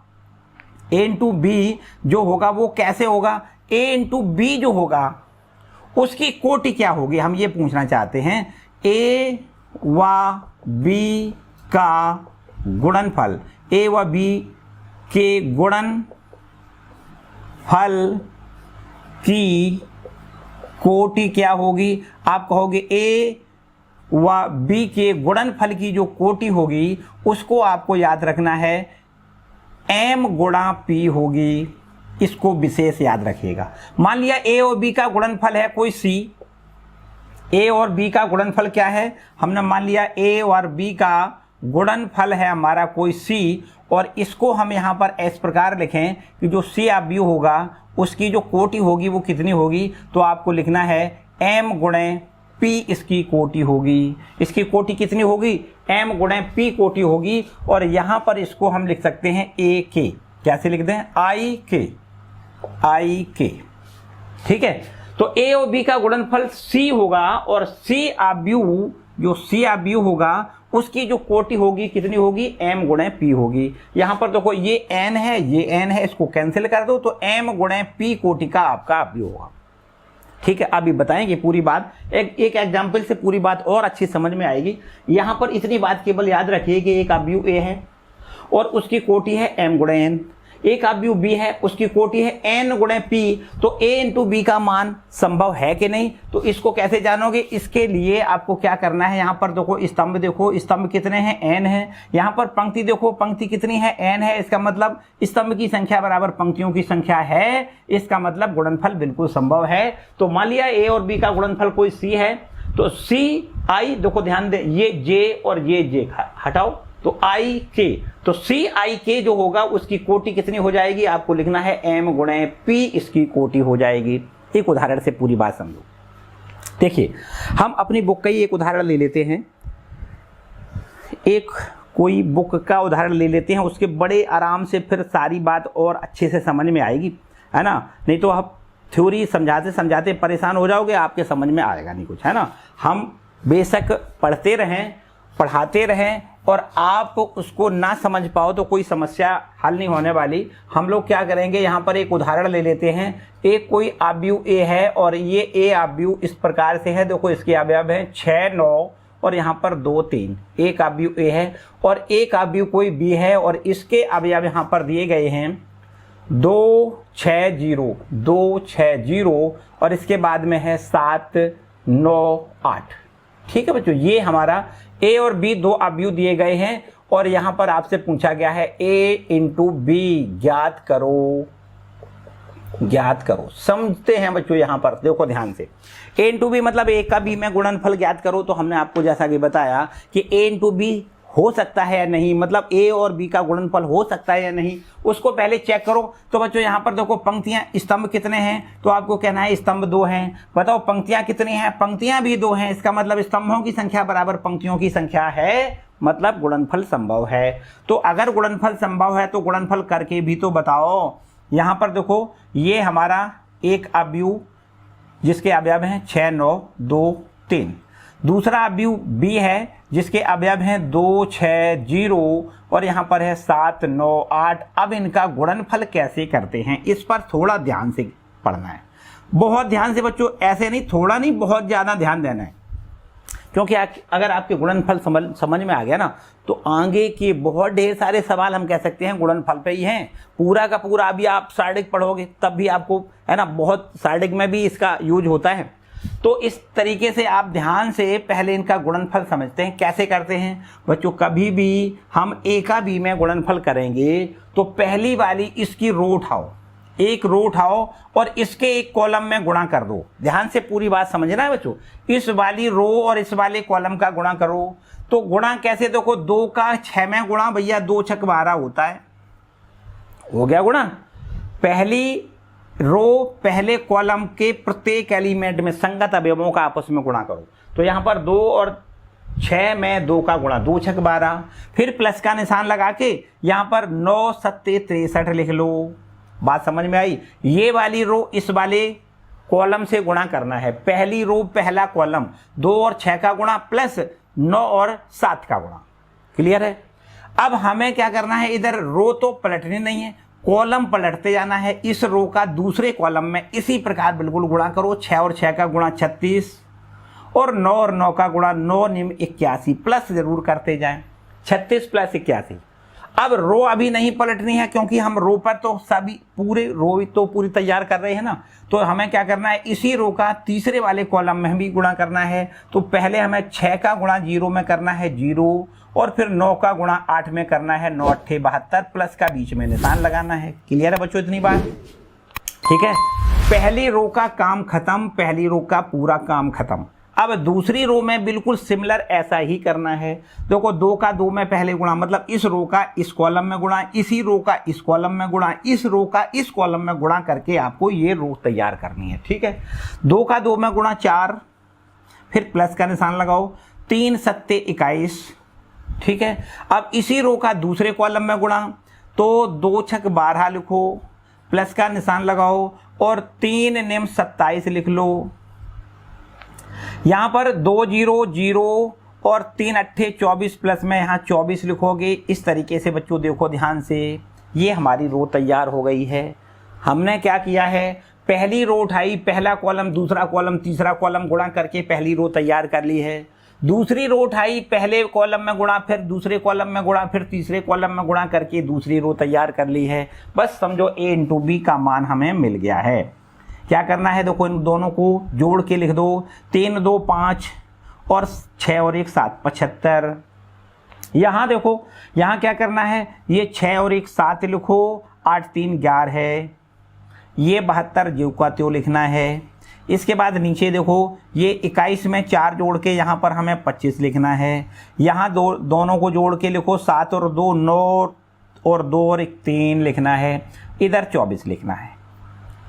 Speaker 1: a इंटू बी जो होगा वो कैसे होगा, a इंटू बी जो होगा उसकी कोटि क्या होगी, हम ये पूछना चाहते हैं। a व b का गुणनफल, a व b के गुणनफल की कोटि क्या होगी। आप कहोगे a व b के गुणनफल की जो कोटि होगी उसको आपको याद रखना है m गुणा p होगी। इसको विशेष याद रखिएगा। मान लिया a और b का गुणनफल है कोई c, a और b का गुणनफल क्या है, हमने मान लिया a और b का गुणनफल है हमारा कोई c, और इसको हम यहाँ पर इस प्रकार लिखें कि जो c आव्यूह होगा उसकी जो कोटि होगी वो कितनी होगी। तो आपको लिखना है m गुणे p इसकी कोटि होगी। इसकी कोटि कितनी होगी, m गुणे p कोटि होगी। और यहाँ पर इसको हम लिख सकते हैं a k, कैसे लिख दें, i k, ठीक है। तो a और b का गुणनफल c होगा और c आव्यूह, जो c आव्यूह होगा उसकी जो कोटि होगी कितनी होगी, m गुणे p होगी। यहाँ पर देखो ये n है, ये n है, इसको कैंसिल कर दो तो m गुणे p कोटि का आपका आव्यूह होगा। ठीक है, अभी बताएंगे पूरी बात, एक एग्जाम्पल से पूरी बात और अच्छी समझ में आएगी। यहाँ पर इतनी बात केवल याद रखिए कि एक आव्यूह a है और उसकी कोटि है m गुणे n, एक आव्यूह b है उसकी कोटि है n गुणे p। तो a इंटू बी का मान संभव है कि नहीं, तो इसको कैसे जानोगे, इसके लिए आपको क्या करना है, यहाँ पर देखो स्तंभ, देखो स्तंभ कितने हैं, n है। यहाँ पर पंक्ति देखो, पंक्ति कितनी है, n है। इसका मतलब स्तंभ की संख्या बराबर पंक्तियों की संख्या है, इसका मतलब गुणनफल बिल्कुल संभव है। तो मान लिया a और b का गुणनफल कोई c है, तो c i, देखो ध्यान दे, ये j और ये j हटाओ तो i k, तो c i k जो होगा उसकी कोटि कितनी हो जाएगी, आपको लिखना है m गुणे p इसकी कोटि हो जाएगी। एक उदाहरण से पूरी बात समझो। देखिए हम अपनी बुक का ही एक उदाहरण ले लेते हैं, एक कोई बुक का उदाहरण ले लेते हैं, उसके बड़े आराम से फिर सारी बात और अच्छे से समझ में आएगी, है ना। नहीं तो आप थ्योरी समझाते समझाते परेशान हो जाओगे, आपके समझ में आएगा नहीं कुछ, है ना। हम बेशक पढ़ते रहें, पढ़ाते रहें और आप उसको ना समझ पाओ तो कोई समस्या हल नहीं होने वाली। हम लोग क्या करेंगे, यहाँ पर एक उदाहरण ले लेते हैं। एक कोई आव्यूह a है और ये a आव्यूह इस प्रकार से है, देखो इसके अवयव हैं 6, 9 और यहाँ पर 2, 3। एक आव्यूह a है और एक आव्यूह कोई b है और इसके अवयव यहाँ पर दिए गए हैं 2, 6, 0, 2, 6, 0 और इसके बाद में है 7, 9, 8। ठीक है बच्चों, ये हमारा a और b दो आव्यूह दिए गए हैं और यहाँ पर आपसे पूछा गया है a इंटू बी ज्ञात करो, ज्ञात करो। समझते हैं बच्चों, यहाँ पर देखो ध्यान से, a इंटू बी मतलब a का b में गुणनफल ज्ञात करो। तो हमने आपको जैसा कि बताया कि a इंटू बी हो सकता है या नहीं, मतलब ए और बी का गुणनफल हो सकता है या नहीं, उसको पहले चेक करो। तो बच्चों यहाँ पर देखो पंक्तियां, स्तंभ कितने हैं, तो आपको कहना है स्तंभ 2 हैं। बताओ पंक्तियां कितनी हैं, पंक्तियां भी 2 हैं। इसका मतलब स्तंभों की संख्या बराबर पंक्तियों की संख्या है, मतलब गुणनफल संभव है। तो अगर गुणनफल संभव है तो गुणनफल करके भी तो बताओ। यहाँ पर देखो ये हमारा एक अवयव जिसके अवयव हैं 6, 9, 2, 3। दूसरा अवयव बी है जिसके अवयव हैं 2, 6, 0 और यहाँ पर है 7, 9, 8। अब इनका गुणनफल कैसे करते हैं, इस पर थोड़ा ध्यान से पढ़ना है, बहुत ध्यान से बच्चों, ऐसे नहीं, थोड़ा नहीं, बहुत ज़्यादा ध्यान देना है। क्योंकि अगर आपके गुणनफल समझ में आ गया ना, तो आगे के बहुत ढेर सारे सवाल हम कह सकते हैं गुणनफल पे ही हैं। पूरा का पूरा अभी आप शारीरिक पढ़ोगे तब भी आपको, है ना, बहुत शारीरिक में भी इसका यूज होता है। तो इस तरीके से आप ध्यान से पहले इनका गुणनफल समझते हैं। कैसे करते हैं बच्चों, कभी भी हम ए का बी में गुणनफल करेंगे तो पहली वाली इसकी रो उठाओ, एक रो उठाओ और इसके एक कॉलम में गुणा कर दो। ध्यान से पूरी बात समझना है बच्चों। इस वाली रो और इस वाले कॉलम का गुणा करो। तो गुणा कैसे, देखो 2 का 6 में गुणा, भैया 2 छक 12 होता है, हो गया गुणा। पहली रो पहले कॉलम के प्रत्येक एलिमेंट में संगत अवयवों का आपस में गुणा करो। तो यहाँ पर 2 और 6 में 2 का गुणा, 2 छक 12। फिर प्लस का निशान लगा के यहाँ पर 9 7 63 लिख लो। बात समझ में आई। ये वाली रो इस वाले कॉलम से गुणा करना है। पहली रो पहला कॉलम 2 और 6 का गुणा प्लस 9 और 7 का गुणा। क्लियर है। अब हमें क्या करना है, इधर रो तो पलटनी नहीं है, कॉलम पलटते जाना है। इस रो का दूसरे कॉलम में इसी प्रकार बिल्कुल गुणा करो। 6 और 6 का गुणा 36 और 9 और 9 का गुणा 9 निम 81, प्लस जरूर करते जाएं। 36 प्लस 81। अब रो अभी नहीं पलटनी है क्योंकि हम रो पर तो सभी पूरे रो तो पूरी तैयार कर रहे हैं ना। तो हमें क्या करना है, इसी रो का तीसरे वाले कॉलम में भी गुणा करना है। तो पहले हमें 6 का गुणा 0 में करना है 0 और फिर 9 का गुणा 8 में करना है 9 8 72, प्लस का बीच में निशान लगाना है। क्लियर है बच्चों इतनी बात, ठीक है। पहली रो का काम खत्म, पहली रो का पूरा काम खत्म। अब दूसरी रो में बिल्कुल सिमिलर ऐसा ही करना है। देखो 2 का 2 में पहले गुणा, मतलब इस रो का इस कॉलम में गुणा, इसी रो का इस कॉलम में गुणा, इस रो का इस कॉलम में गुणा करके आपको ये रो तैयार करनी है, ठीक है। 2 का 2 में गुणा 4, फिर प्लस का निशान लगाओ, 3 7 21, ठीक है। अब इसी रो का दूसरे कॉलम में गुणा, तो 2 छक 12 लिखो, प्लस का निशान लगाओ और 3 निम 27 लिख लो। यहाँ पर 2 0 0 और 3 8 24, प्लस में यहाँ 24 लिखोगे। इस तरीके से बच्चों देखो ध्यान से, ये हमारी रो तैयार हो गई है। हमने क्या किया है, पहली रो उठाई, पहला कॉलम दूसरा कॉलम तीसरा कॉलम गुणा करके पहली रो तैयार कर ली है। दूसरी रो उठाई, पहले कॉलम में गुणा, फिर दूसरे कॉलम में गुणा, फिर तीसरे कॉलम में गुणा करके दूसरी रो तैयार कर ली है। बस समझो a इंटू बी का मान हमें मिल गया है। क्या करना है, देखो इन दोनों को जोड़ के लिख दो, 3 2 5 और 6 और 1 7 75। यहाँ देखो, यहाँ क्या करना है, ये 6 और 1 7 लिखो, 8 3 11 है, ये 72 ज्यों का त्यों लिखना है। इसके बाद नीचे देखो, ये 21 में 4 जोड़ के यहाँ पर हमें 25 लिखना है। यहाँ दोनों को जोड़ के लिखो, 7 और 2 9 और 2 और 1 3 लिखना है, इधर 24 लिखना है।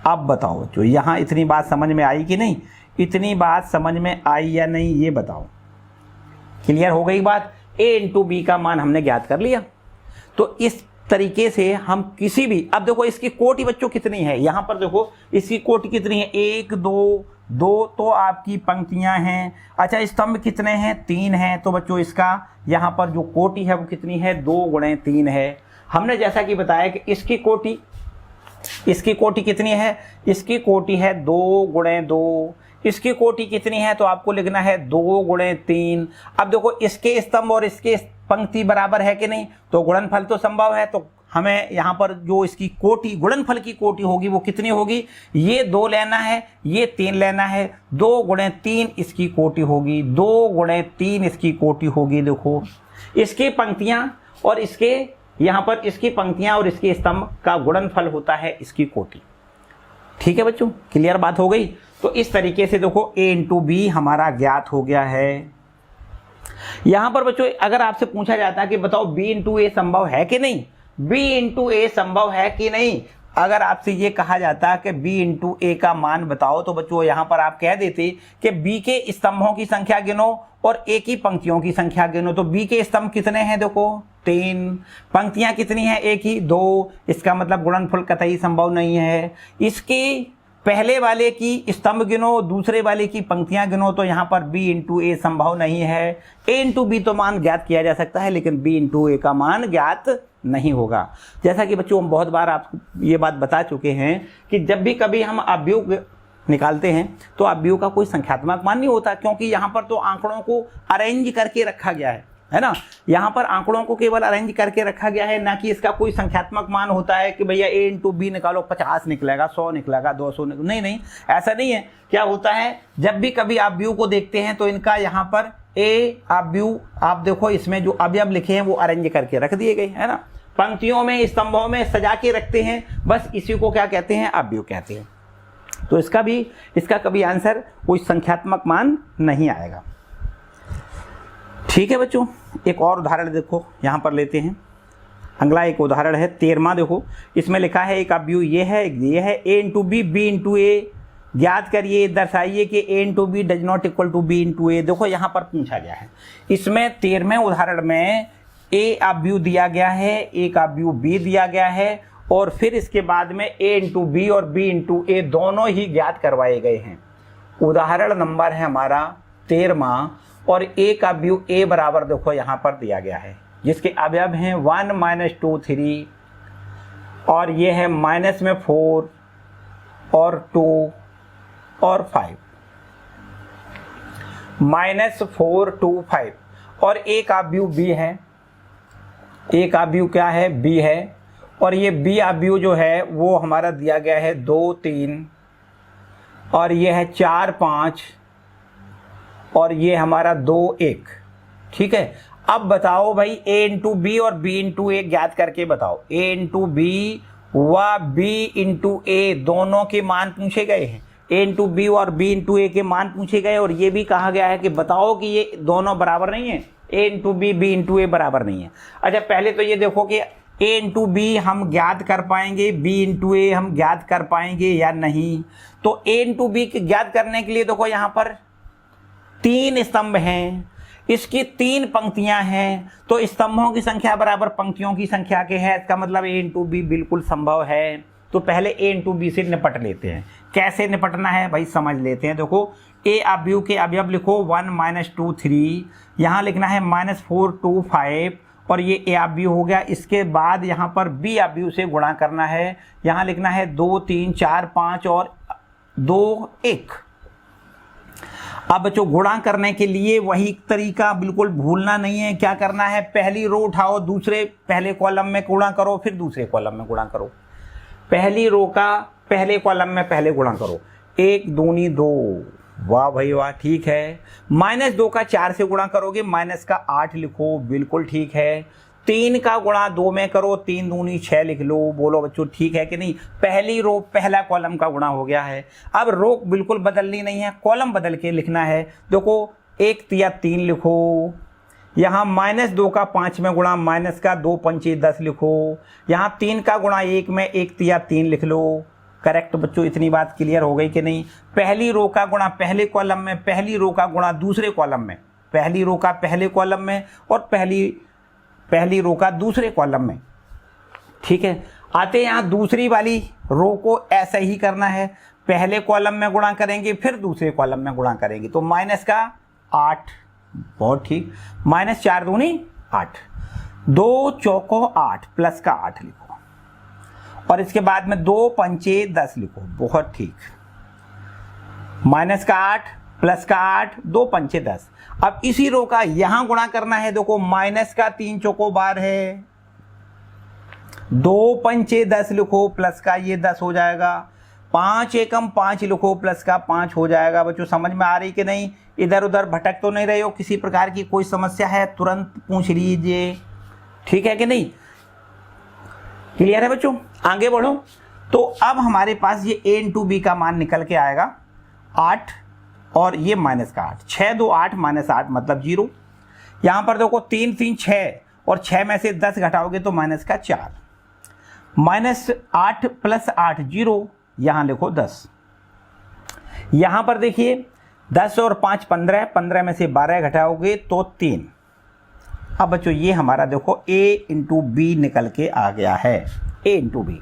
Speaker 1: अब बताओ बच्चों, यहाँ इतनी बात समझ में आई कि नहीं, इतनी बात समझ में आई या नहीं, ये बताओ। क्लियर हो गई बात। a इंटू बी का मान हमने ज्ञात कर लिया। तो इस तरीके से हम किसी भी, अब देखो इसकी कोटि बच्चों कितनी है, यहाँ पर देखो इसकी कोटि कितनी है, 1 2 2 तो आपकी पंक्तियां हैं। अच्छा स्तंभ कितने हैं, 3 हैं। तो बच्चों इसका यहाँ पर जो कोटि है वो कितनी है, 2 गुणे 3 है। हमने जैसा कि बताया कि इसकी कोटि कितनी है, इसकी कोटि है 2 गुणे 2। इसकी कोटि कितनी है, तो आपको लिखना है 2 गुणे 3। अब देखो इसके स्तंभ और इसके पंक्ति बराबर है कि नहीं, तो गुणनफल तो संभव है। तो हमें यहाँ पर जो इसकी कोटि, गुणनफल की कोटि होगी वो कितनी होगी, ये 2 लेना है, ये 3 लेना है। 2 गुणे 3 इसकी कोटि होगी, 2 गुणे 3 इसकी कोटि होगी। देखो इसकी पंक्तियां और इसके यहाँ पर इसकी पंक्तियां और इसके स्तंभ का गुणनफल होता है इसकी कोटि। ठीक है बच्चों, क्लियर बात हो गई। तो इस तरीके से देखो a इंटू बी हमारा ज्ञात हो गया है। यहां पर बच्चों अगर आपसे पूछा जाता है कि बताओ b इंटू ए संभव है कि नहीं, b इंटू ए संभव है कि नहीं, अगर आपसे ये कहा जाता कि b इंटू ए का मान बताओ, तो बच्चों यहां पर आप कह देते कि b के स्तंभों की संख्या गिनो और a की पंक्तियों की संख्या गिनो। तो b के स्तंभ कितने हैं, देखो 3, पंक्तियां कितनी हैं, एक ही 2, इसका मतलब गुणनफल कतई संभव नहीं है। इसके पहले वाले की स्तंभ गिनो, दूसरे वाले की पंक्तियां गिनो, तो यहाँ पर b इंटू ए संभव नहीं है। a इंटू बी तो मान ज्ञात किया जा सकता है, लेकिन b इंटू ए का मान ज्ञात नहीं होगा। जैसा कि बच्चों हम बहुत बार आपको ये बात बता चुके हैं कि जब भी कभी हम अवयव निकालते हैं तो अवयव का कोई संख्यात्मक मान नहीं होता, क्योंकि यहाँ पर तो आंकड़ों को अरेंज करके रखा गया है ना। यहाँ पर आंकड़ों को केवल अरेंज करके रखा गया है, ना कि इसका कोई संख्यात्मक मान होता है कि भैया a इंटू बी निकालो 50 निकलेगा, 100 निकलेगा, 200 निकलेगा। नहीं, ऐसा नहीं है। क्या होता है, जब भी कभी अवयव को देखते हैं तो इनका यहाँ पर a अवयव आप देखो, इसमें जो अवयव लिखे हैं वो अरेंज करके रख दिए गए है ना, पंक्तियों में स्तंभों में सजा के रखते हैं, बस इसी को क्या कहते हैं, अवयव कहते हैं। तो इसका कभी आंसर कोई संख्यात्मक मान नहीं आएगा। ठीक है बच्चों, एक और उदाहरण देखो यहाँ पर लेते हैं। अगला एक उदाहरण है 13वां, देखो इसमें लिखा है एक अवयव ये है a into B, b into A ज्ञात करिए, दर्शाइए कि a into B does not equal to b into A. देखो यहाँ पर पूछा गया है, इसमें 13वें उदाहरण में a अवयव दिया गया है, एक अवयव b दिया गया है, और फिर इसके बाद में a इंटू बी और b इंटू ए दोनों ही ज्ञात करवाए गए हैं। उदाहरण नंबर है हमारा 13वां, और a का अवयव a बराबर देखो यहाँ पर दिया गया है, जिसके अवयव हैं 1 -2 3, और ये है माइनस में 4 और 2 और 5, -4 2 5, और a का अवयव b है, a का अवयव क्या है, b है, और ये b अवयव जो है वो हमारा दिया गया है 2 3, और ये है 4 5, और ये हमारा 2 1। ठीक है, अब बताओ भाई a इंटू बी और b इंटू ए ज्ञात करके बताओ। a इंटू बी व b इंटू ए दोनों के मान पूछे गए हैं, a इंटू बी और b इंटू ए के मान पूछे गए, और ये भी कहा गया है कि बताओ कि ये दोनों बराबर नहीं है, a into B b into A बराबर नहीं है। अच्छा, पहले तो ये देखो कि a इंटू बी हम ज्ञात कर पाएंगे, b इंटू ए हम ज्ञात कर पाएंगे या नहीं। तो a इंटू बी ज्ञात करने के लिए देखो यहाँ पर 3 स्तंभ हैं, इसकी 3 पंक्तियां हैं, तो स्तंभों की संख्या बराबर पंक्तियों की संख्या के है, इसका मतलब a इंटू बी बिल्कुल संभव है। तो पहले a इंटू बी से निपट लेते हैं। कैसे निपटना है भाई, समझ लेते हैं। देखो a अवयव के अवयव लिखो 1 -2 3, यहाँ लिखना है -4 2 5, और ये a अवयव हो गया। इसके बाद यहाँ पर b अवयव से गुणा करना है, यहाँ लिखना है 2 3 4 5 और 2 1। अब बच्चों गुणा करने के लिए वही तरीका बिल्कुल भूलना नहीं है। क्या करना है, पहली रो उठाओ, दूसरे पहले कॉलम में गुणा करो, फिर दूसरे कॉलम में गुणा करो। पहली रो का पहले कॉलम में पहले गुणा करो, 1 दूनी 2, वाह भाई वाह, ठीक है। -2 का 4 से गुणा करोगे, माइनस का 8 लिखो, बिल्कुल ठीक है। 3 का गुणा 2 में करो, 3 दूनी 6 लिख लो, बोलो बच्चों ठीक है कि नहीं। पहली रो पहला कॉलम का गुणा हो गया है। अब रो बिल्कुल बदलनी नहीं है, कॉलम बदल के लिखना है। देखो 1 तिया 3 लिखो, यहाँ -2 का 5 में गुणा, माइनस का 2 पंचे 10 लिखो, यहाँ 3 का गुणा 1 में 1 तिया 3 लिख लो। करेक्ट बच्चों, इतनी बात क्लियर हो गई कि नहीं। पहली रो का गुणा पहले कॉलम में, पहली रो का गुणा दूसरे कॉलम में, पहली रो का पहले कॉलम में और पहली रो का दूसरे कॉलम में। ठीक है, आते हैं यहाँ दूसरी वाली रो को ऐसा ही करना है, पहले कॉलम में गुणा करेंगे फिर दूसरे कॉलम में गुणा करेंगे। तो माइनस का 8, बहुत ठीक, -4 दूनी 8, 2 चौको 8 प्लस का 8 लिखो, और इसके बाद में 2 पंचे 10 लिखो, बहुत ठीक। माइनस का 8 प्लस का 8, 2 पंचे 10। अब इसी रो का यहां गुणा करना है। देखो माइनस का 3 चौको 12 है, 2 पंचे 10 लिखो, प्लस का ये 10 हो जाएगा, 5 एकम 5 लिखो, प्लस का 5 हो जाएगा। बच्चों समझ में आ रही कि नहीं, इधर उधर भटक तो नहीं रहे हो, किसी प्रकार की कोई समस्या है तुरंत पूछ लीजिए, ठीक है कि नहीं। क्लियर है बच्चों, आगे बढ़ो। तो अब हमारे पास ये a इंटू बी का मान निकल के आएगा 8, और ये माइनस का 8, 6 2 8 -8 मतलब 0। यहां पर देखो 3 3 6 और 6 में से 10 घटाओगे तो माइनस का 4, -8 + 8 0, यहां लिखो 10। यहां पर देखिए 10 और 5 15, 15 में से 12 घटाओगे तो 3। अब बच्चों ये हमारा देखो a × b निकल के आ गया है, a × b।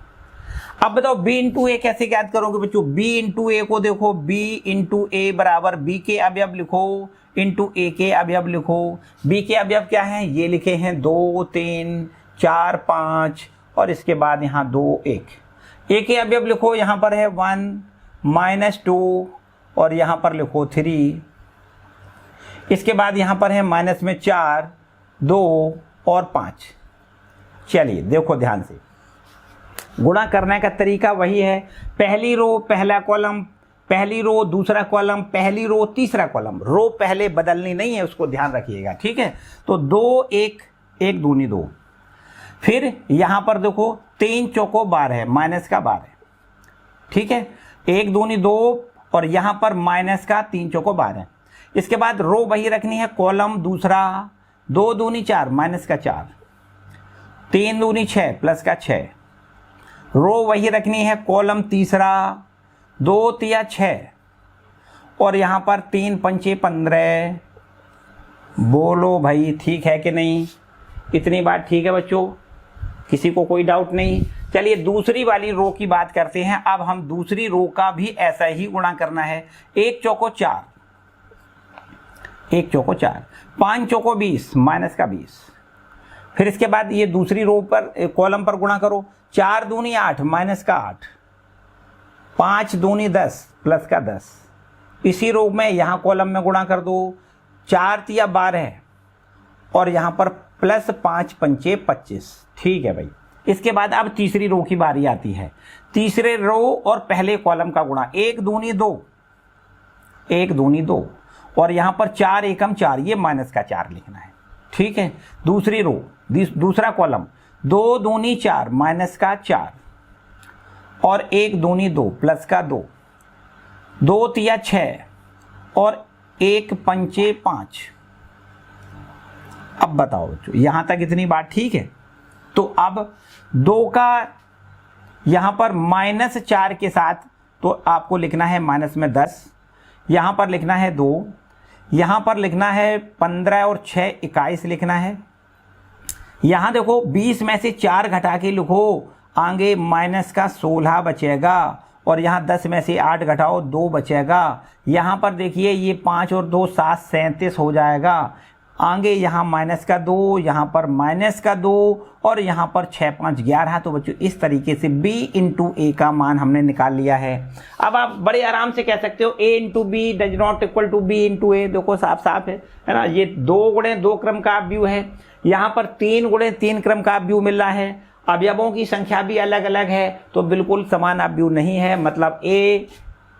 Speaker 1: अब बताओ b × a कैसे ज्ञात करोगे बच्चों? b × a को देखो, b × a बराबर b के अवयव लिखो इंटू a के अवयव लिखो। b के अवयव क्या हैं? ये लिखे हैं 2 3 4 5 और इसके बाद यहाँ 2 1। a के अवयव लिखो, यहाँ पर है 1 -2 और यहाँ पर लिखो 3। इसके बाद यहाँ पर है माइनस में 4 2 और 5। चलिए देखो ध्यान से, गुणा करने का तरीका वही है, पहली रो पहला कॉलम, पहली रो दूसरा कॉलम, पहली रो तीसरा कॉलम, रो पहले बदलनी नहीं है, उसको ध्यान रखिएगा, ठीक है। तो 2 1 1 दूनी 2, फिर यहाँ पर देखो 3 चौको 12 है, माइनस का 12, ठीक है, 1 दूनी 2 और यहाँ पर माइनस का 3 चौको 12। इसके बाद रो वही रखनी है, कॉलम दूसरा, 2 दूनी 4 माइनस का 4, 3 दूनी 6 प्लस का 6, रो वही रखनी है, कॉलम तीसरा, 2 3 6 और यहाँ पर 3 5 15। बोलो भाई ठीक है कि नहीं? इतनी बात ठीक है बच्चों, किसी को कोई डाउट नहीं? चलिए दूसरी वाली रो की बात करते हैं। अब हम दूसरी रो का भी ऐसा ही गुणा करना है। 1 चौको 4, 1 चौको 4, 5 चौको 20 माइनस का 20। फिर इसके बाद ये दूसरी रो पर कॉलम पर गुणा करो, 4 दूनी 8 माइनस का 8, 5 दूनी 10 प्लस का 10। इसी रो में यहाँ कॉलम में गुणा कर दो, 4 तिया 12 और यहाँ पर प्लस 5 पंचे 25। ठीक है भाई। इसके बाद अब तीसरी रो की बारी आती है। तीसरे रो और पहले कॉलम का गुणा, 1 दूनी 2, 1 दूनी 2 और यहाँ पर 4 एकम 4, ये माइनस का 4 लिखना है। ठीक है। दूसरी रो दूसरा कॉलम, 2 दूनी 4 माइनस का 4 और 1 दूनी 2 प्लस का 2, 2 तिया 6 और 1 पंचे 5। अब बताओ बच्चों, यहां तक इतनी बात ठीक है? तो अब 2 का यहां पर -4 के साथ तो आपको लिखना है माइनस में 10, यहां पर लिखना है 2, यहां पर लिखना है 15 और 6 21 लिखना है। यहां देखो 20 में से 4 घटा के लिखो, आगे माइनस का 16 बचेगा और यहाँ 10 में से 8 घटाओ 2 बचेगा। यहाँ पर देखिए ये 5 और 2 7 37 हो जाएगा। आगे यहाँ माइनस का 2, यहाँ पर माइनस का 2 और यहाँ पर 6 5 11। तो बच्चों इस तरीके से b इंटू a का मान हमने निकाल लिया है। अब आप बड़े आराम से कह सकते हो a into B does not equal to b into a। देखो साफ साफ है ना, ये 2 गुणे 2 क्रम का अपव्यू है, यहाँ पर 3 गुणे 3 क्रम का अपव्यू मिल रहा है। अवयवों की संख्या भी अलग अलग है तो बिल्कुल समान अपव्यू नहीं है, मतलब a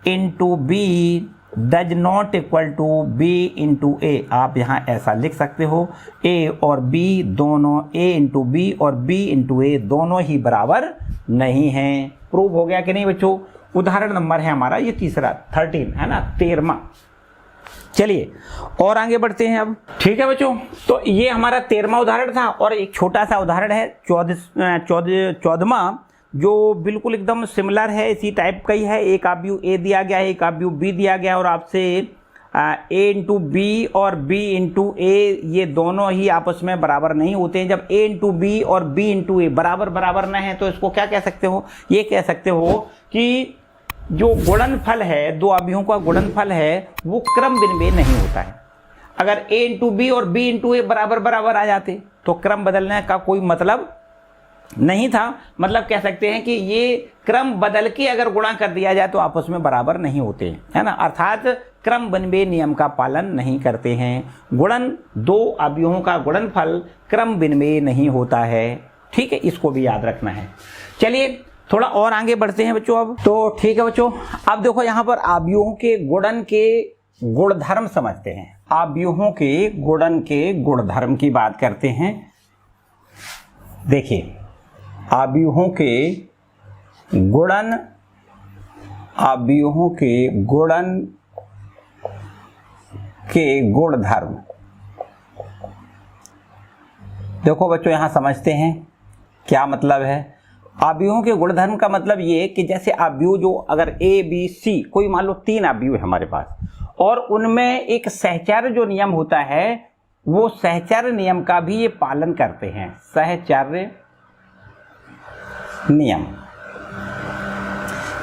Speaker 1: into B does not equal to b into a। आप यहाँ ऐसा लिख सकते हो, a और b दोनों, a इंटू बी और b इंटू a दोनों ही बराबर नहीं हैं। प्रूव हो गया कि नहीं बच्चों? उदाहरण नंबर है हमारा ये तीसरा 13 है ना, 13वां। चलिए और आगे बढ़ते हैं अब। ठीक है बच्चों, तो ये हमारा 13वां उदाहरण था और एक छोटा सा उदाहरण है 14वां जो बिल्कुल एकदम सिमिलर है, इसी टाइप का ही है। एक अपव्यू a दिया गया है, एक अपव्यू b दिया गया है और आपसे a इंटू बी और b इंटू a ये दोनों ही आपस में बराबर नहीं होते हैं। जब a इंटू बी और b इंटू a बराबर बराबर न है तो इसको क्या कह सकते हो? ये कह सकते हो कि जो गुणनफल है, दो अवयवों का गुणनफल है वो क्रम विनिमेय नहीं होता है। अगर a इंटू बी और b इंटू a बराबर बराबर आ जाते तो क्रम बदलने का कोई मतलब नहीं था। मतलब कह सकते हैं कि ये क्रम बदल के अगर गुणा कर दिया जाए तो आपस में बराबर नहीं होते, है ना, अर्थात क्रम विनिमेय नियम का पालन नहीं करते हैं। गुणन दो अवयवों का गुणनफल क्रम विनिमेय नहीं होता है। ठीक है, इसको भी याद रखना है। चलिए थोड़ा और आगे बढ़ते हैं बच्चों अब। तो ठीक है बच्चों, अब देखो यहाँ पर अवयवों के गुणन के गुणधर्म समझते हैं। अवयवों के गुणन के गुणधर्म की बात करते हैं। देखिए अवयवों के गुणन, अवयवों के गुणन के गुणधर्म, देखो बच्चों यहाँ समझते हैं क्या मतलब है। अवयवों के गुणधर्म का मतलब ये कि जैसे अवयव जो अगर ए बी सी, कोई मान लो 3 अवयव है हमारे पास, और उनमें एक सहचर्य जो नियम होता है वो सहचर्य नियम का भी ये पालन करते हैं। सहचर्य नियम,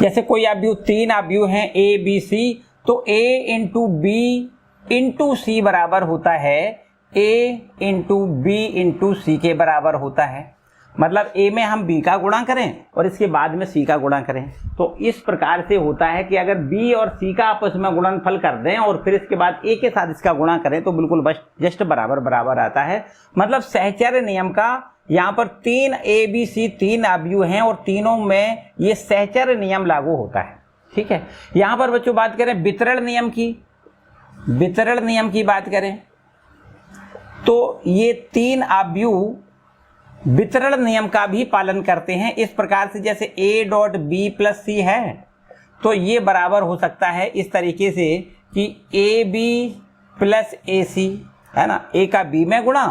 Speaker 1: जैसे कोई अवयव 3 अवयव हैं ए बी सी, तो a into B into C बराबर होता है a इंटू बी इंटू सी के बराबर होता है। मतलब a में हम b का गुणा करें और इसके बाद में c का गुणा करें, तो इस प्रकार से होता है कि अगर b और c का आपस में गुणनफल कर दें और फिर इसके बाद a के साथ इसका गुणा करें तो बिल्कुल बस जस्ट बराबर बराबर आता है। मतलब सहचर्य नियम का यहाँ पर 3 a b c 3 अवयव हैं और तीनों में ये सहचर्य नियम लागू होता है। ठीक है, यहाँ पर बच्चों बात करें वितरण नियम की, वितरण नियम की बात करें तो ये 3 अवयव वितरण नियम का भी पालन करते हैं। इस प्रकार से जैसे a डॉट बी प्लस सी है तो ये बराबर हो सकता है इस तरीके से कि ए बी प्लस ए सी, है ना, a का b में गुणा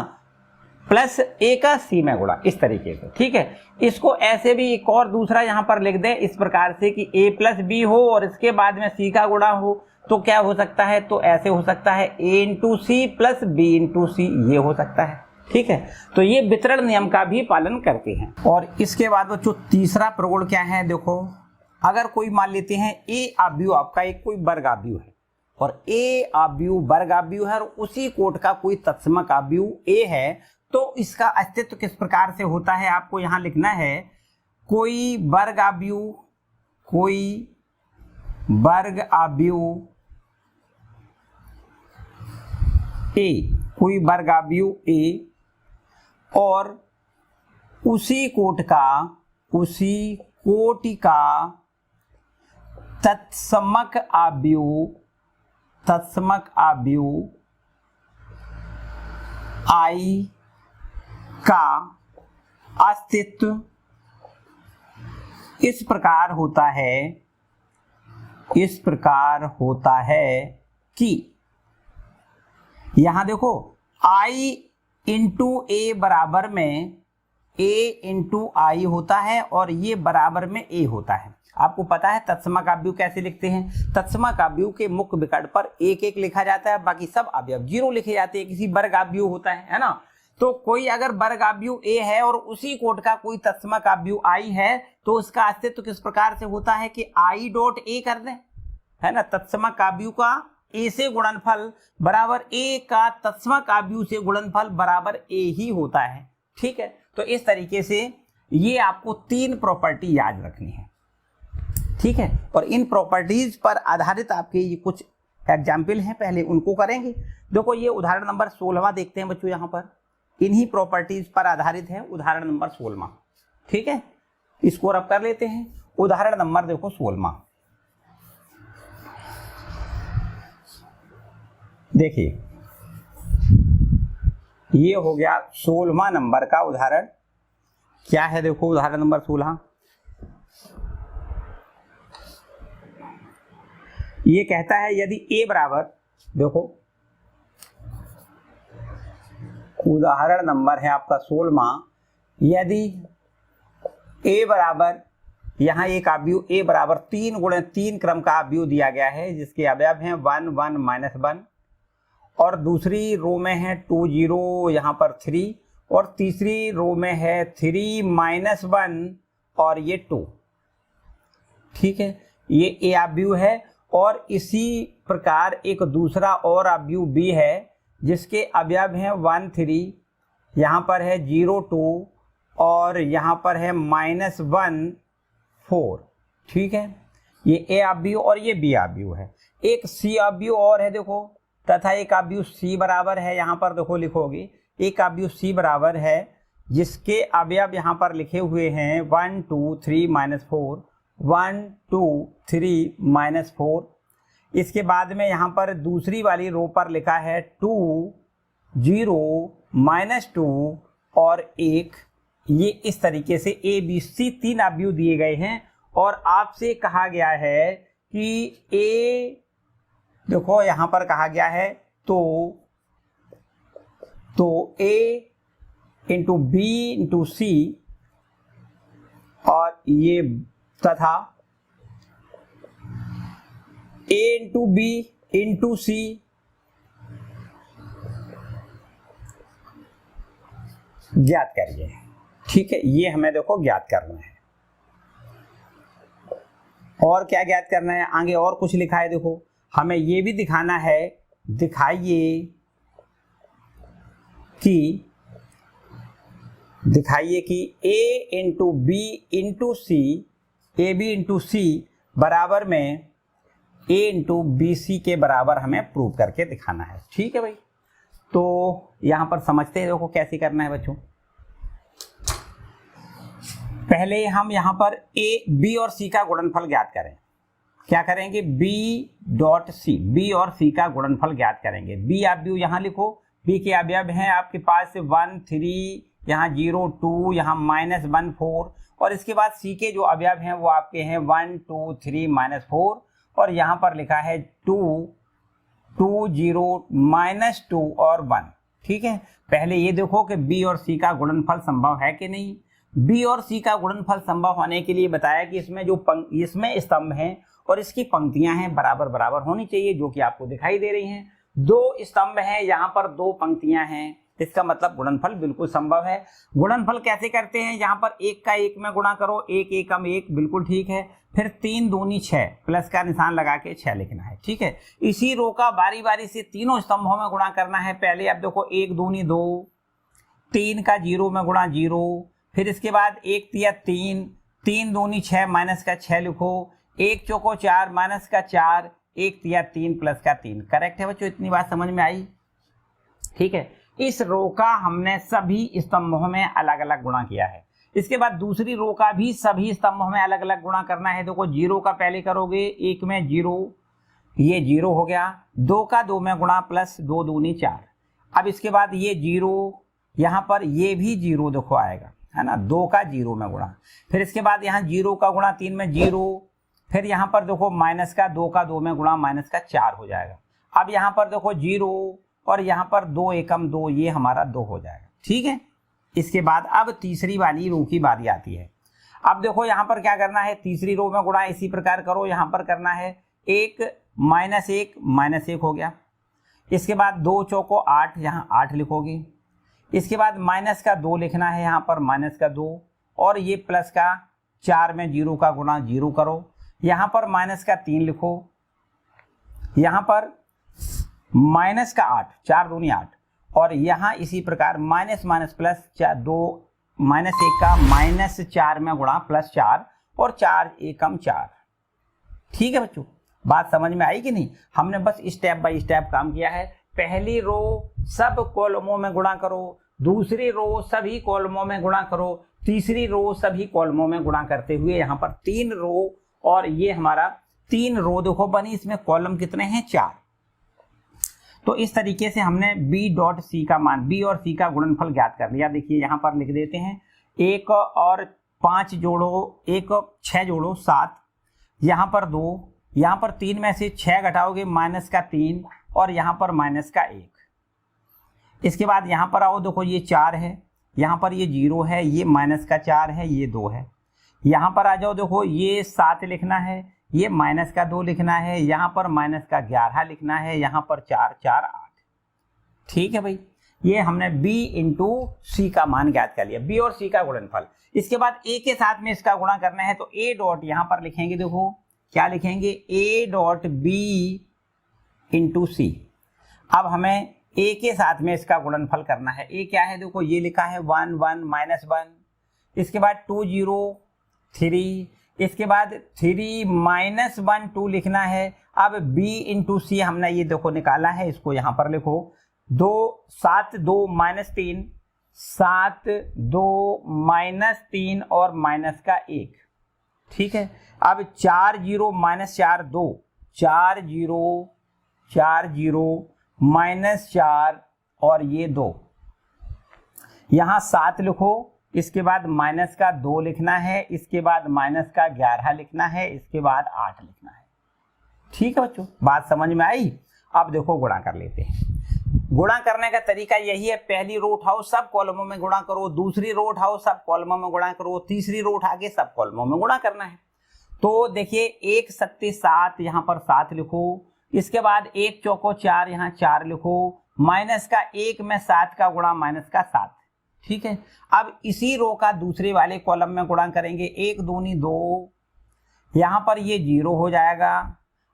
Speaker 1: प्लस a का c में गुणा, इस तरीके से। ठीक है, इसको ऐसे भी एक और दूसरा यहाँ पर लिख दें इस प्रकार से कि a प्लस बी हो और इसके बाद में c का गुणा हो, तो क्या हो सकता है, तो ऐसे हो सकता है a into C plus B into C, ये हो सकता है। ठीक है, तो ये वितरण नियम का भी पालन करते हैं। और इसके बाद बच्चों तीसरा प्रगुण क्या है, देखो अगर कोई मान लेते हैं a अवयव आपका एक कोई वर्ग अवयव है और a अवयव वर्ग अवयव है और उसी कोट का कोई तत्समक अवयव a है, तो इसका अस्तित्व किस प्रकार से होता है आपको यहाँ लिखना है। कोई वर्ग अवयव, कोई वर्ग अवयव a, कोई वर्ग अवयव a और उसी कोट का, उसी कोटि का तत्समक अवयव, तत्समक अवयव I का अस्तित्व इस प्रकार होता है, इस प्रकार होता है कि यहां देखो I इंटू ए बराबर में a इंटू आई होता है और ये बराबर में a होता है। आपको पता है तत्समक अवयव कैसे लिखते हैं, तत्समक अवयव के मुख्य विकर्ण पर 1-1 लिखा जाता है, बाकी सब अवयव 0 लिखे जाते हैं, किसी वर्ग अवयव होता है ना। तो कोई अगर वर्ग अवयव a है और उसी कोट का कोई तत्समक अवयव I है तो उसका अस्तित्व किस प्रकार से होता है कि I डॉट a कर दें, है ना, तत्समक अवयव का a से गुणनफल बराबर a का तत्समक अवयव से गुणनफल बराबर a ही होता है। ठीक है, तो इस तरीके से ये आपको 3 प्रॉपर्टी याद रखनी है। ठीक है, और इन प्रॉपर्टीज पर आधारित आपके ये कुछ एग्जाम्पल हैं, पहले उनको करेंगे। देखो ये उदाहरण नंबर 16वां देखते हैं बच्चों, यहाँ पर इन्हीं प्रॉपर्टीज पर आधारित है उदाहरण नंबर 16वां। ठीक है, इसको रब कर लेते हैं। उदाहरण नंबर देखो 16वां, देखिए ये हो गया 16वां नंबर का उदाहरण। क्या है देखो उदाहरण नंबर 16, ये कहता है यदि a बराबर, देखो उदाहरण नंबर है आपका 16वां, यदि a बराबर, यहाँ एक अवयव a बराबर 3 गुणे 3 क्रम का अवयव दिया गया है जिसके अवयव हैं 1 1 -1 और दूसरी रो में है 2 0 यहाँ पर 3 और तीसरी रो में है 3 -1 और ये 2। ठीक है, ये a अवयव है और इसी प्रकार एक दूसरा और अवयव b है जिसके अवयव हैं 1 3, यहाँ पर है 0 2 और यहाँ पर है -1 4। ठीक है, ये a अवयव और ये b अवयव है। एक c अवयव और है देखो, तथा एक अवयव c बराबर है, यहाँ पर देखो लिखोगे एक अवयव c बराबर है जिसके अवयव यहाँ पर लिखे हुए हैं 1 2 3 -4 1 2 3 -4। इसके बाद में यहाँ पर दूसरी वाली रो पर लिखा है 2 0 -2 और 1। ये इस तरीके से a b c 3 अवयव दिए गए हैं और आपसे कहा गया है कि a, देखो यहाँ पर कहा गया है तो a इंटू बी इंटू सी और ये तथा ए इंटू बी इंटू सी ज्ञात करिए। ठीक है, ये हमें देखो ज्ञात करना है। और क्या ज्ञात करना है, आगे और कुछ लिखा है, देखो हमें ये भी दिखाना है, दिखाइए कि a into B into C, A B into C बराबर में a इंटू बी सी के बराबर हमें प्रूव करके दिखाना है। ठीक है भाई, तो यहां पर समझते हैं, देखो कैसे करना है बच्चों। पहले हम यहां पर a b और c का गुणनफल ज्ञात करें। क्या करेंगे, b डॉट सी, b और c का गुणनफल ज्ञात करेंगे। b आप भी यहां लिखो, b के अवयव हैं आपके पास 1 3, यहाँ 0 2, यहाँ -1 4, और इसके बाद c के जो अवयव हैं वो आपके हैं 1 2 3 -4, और यहाँ पर लिखा है 2 2 0 -2 और 1। ठीक है, पहले ये देखो कि b और c का गुणनफल संभव है कि नहीं। b और c का गुणनफल संभव होने के लिए बताया कि इसमें जो इसमें स्तंभ हैं और इसकी पंक्तियां हैं बराबर बराबर होनी चाहिए, जो कि आपको दिखाई दे रही हैं। 2 स्तंभ हैं, यहाँ पर 2 पंक्तियां हैं, इसका मतलब गुणनफल बिल्कुल संभव है। गुणनफल कैसे करते हैं, यहाँ पर 1 का 1 में गुणा करो, 1 एकम 1, बिल्कुल ठीक है। फिर 3 दूनी 6, प्लस का निशान लगा के 6 लिखना है। ठीक है, इसी रो का बारी बारी से तीनों स्तंभों में गुणा करना है। पहले आप देखो 1 दूनी 2, 3 का 0 में गुणा 0, फिर इसके बाद 1 तिया 3, 3 दूनी 6 माइनस का 6 लिखो, 1 चौको 4 माइनस का 4, 1 तिया 3 प्लस का 3। करेक्ट है बच्चों, इतनी बात समझ में आई। ठीक है, इस रो का हमने सभी स्तंभों में अलग अलग गुणा किया है। इसके बाद दूसरी रो का भी सभी स्तंभों में अलग अलग गुणा करना है। देखो 0 का पहले करोगे, 1 में 0, ये 0 हो गया, 2 का 2 में गुणा, प्लस 2 दूनी 4। अब इसके बाद ये 0, यहाँ पर ये भी 0 देखो आएगा, है ना, 2 का 0 में गुणा। फिर इसके बाद यहाँ 0 का गुणा 3 में 0, फिर यहाँ पर देखो माइनस का 2 का 2 में गुणा, माइनस का 4 हो जाएगा। अब यहाँ पर देखो 0 और यहाँ पर 2 एकम 2, ये हमारा 2 हो जाएगा। ठीक है, इसके बाद अब तीसरी वाली रो की बारी आती है। अब देखो यहाँ पर क्या करना है, तीसरी रो में गुणा इसी प्रकार करो, यहाँ पर करना है 1 -1 हो गया। इसके बाद 2 चौको 8, यहाँ 8 लिखोगे। इसके बाद माइनस का 2 लिखना है, यहाँ पर माइनस का 2, और ये प्लस का 4 में 0 का गुणा 0 करो, यहाँ पर माइनस का 3 लिखो, यहाँ पर माइनस का 8, 4 दूनी 8, और यहाँ इसी प्रकार माइनस माइनस प्लस 2 -1 का -4 में गुणा, प्लस 4, और 4 एकम 4। ठीक है बच्चों, बात समझ में आई कि नहीं। हमने बस स्टेप बाय स्टेप काम किया है। पहली रो सब कॉलमों में गुणा करो, दूसरी रो सभी कॉलमों में गुणा करो, तीसरी रो सभी कॉलमों में गुणा करते हुए यहाँ पर 3 रो, और ये हमारा 3 रो देखो बनी, इसमें कॉलम कितने हैं, 4। तो इस तरीके से हमने b डॉट सी का मान, b और c का गुणनफल ज्ञात कर लिया। देखिए यहाँ पर लिख देते हैं, 1 और 5 जोड़ो, 1 6 जोड़ो 7, यहाँ पर 2, यहाँ पर 3 में से 6 घटाओगे, माइनस का 3, और यहाँ पर माइनस का 1। इसके बाद यहाँ पर आओ, देखो ये 4 है, यहाँ पर ये 0 है, ये माइनस का 4 है, ये 2 है। यहाँ पर आ जाओ, देखो ये 7 लिखना है, ये माइनस का 2 लिखना है, यहाँ पर माइनस का 11 लिखना है, यहाँ पर 4 4 8। ठीक है भाई, ये हमने b इंटू सी का मान ज्ञात कर लिया, b और c का गुणनफल। इसके बाद a के साथ में इसका गुणा करना है, तो a डॉट यहाँ पर लिखेंगे, देखो क्या लिखेंगे, a डॉट b इंटू सी। अब हमें a के साथ में इसका गुणनफल करना है। a क्या है, देखो ये लिखा है 1 1 -1, इसके बाद 2 0 3, इसके बाद 3 -1 2 लिखना है। अब b इंटू सी हमने ये देखो निकाला है, इसको यहाँ पर लिखो, 2 7 2 -3, 7 2 -3 और माइनस का 1। ठीक है, अब 4 0 -4 2, 4 0 4 0 -4 और ये 2, यहाँ 7 लिखो, इसके बाद माइनस का 2 लिखना है, इसके बाद माइनस का 11 लिखना है, इसके बाद 8 लिखना है। ठीक है बच्चों, बात समझ में आई। अब देखो गुणा कर लेते हैं। गुणा करने का तरीका यही है, पहली रो उठाओ सब कॉलमों में गुणा करो, दूसरी रो उठाओ सब कॉलमों में गुणा करो, तीसरी रो उठा के सब कॉलमों में गुणा करना है। तो देखिए 1 सत्ते 7, यहाँ पर 7 लिखो, इसके बाद 1 चौको 4, यहाँ 4 लिखो, माइनस का 1 में 7 का गुणा माइनस का 7। ठीक है, अब इसी रो का दूसरे वाले कॉलम में गुणा करेंगे, 1 दूनी 2, यहाँ पर ये 0 हो जाएगा।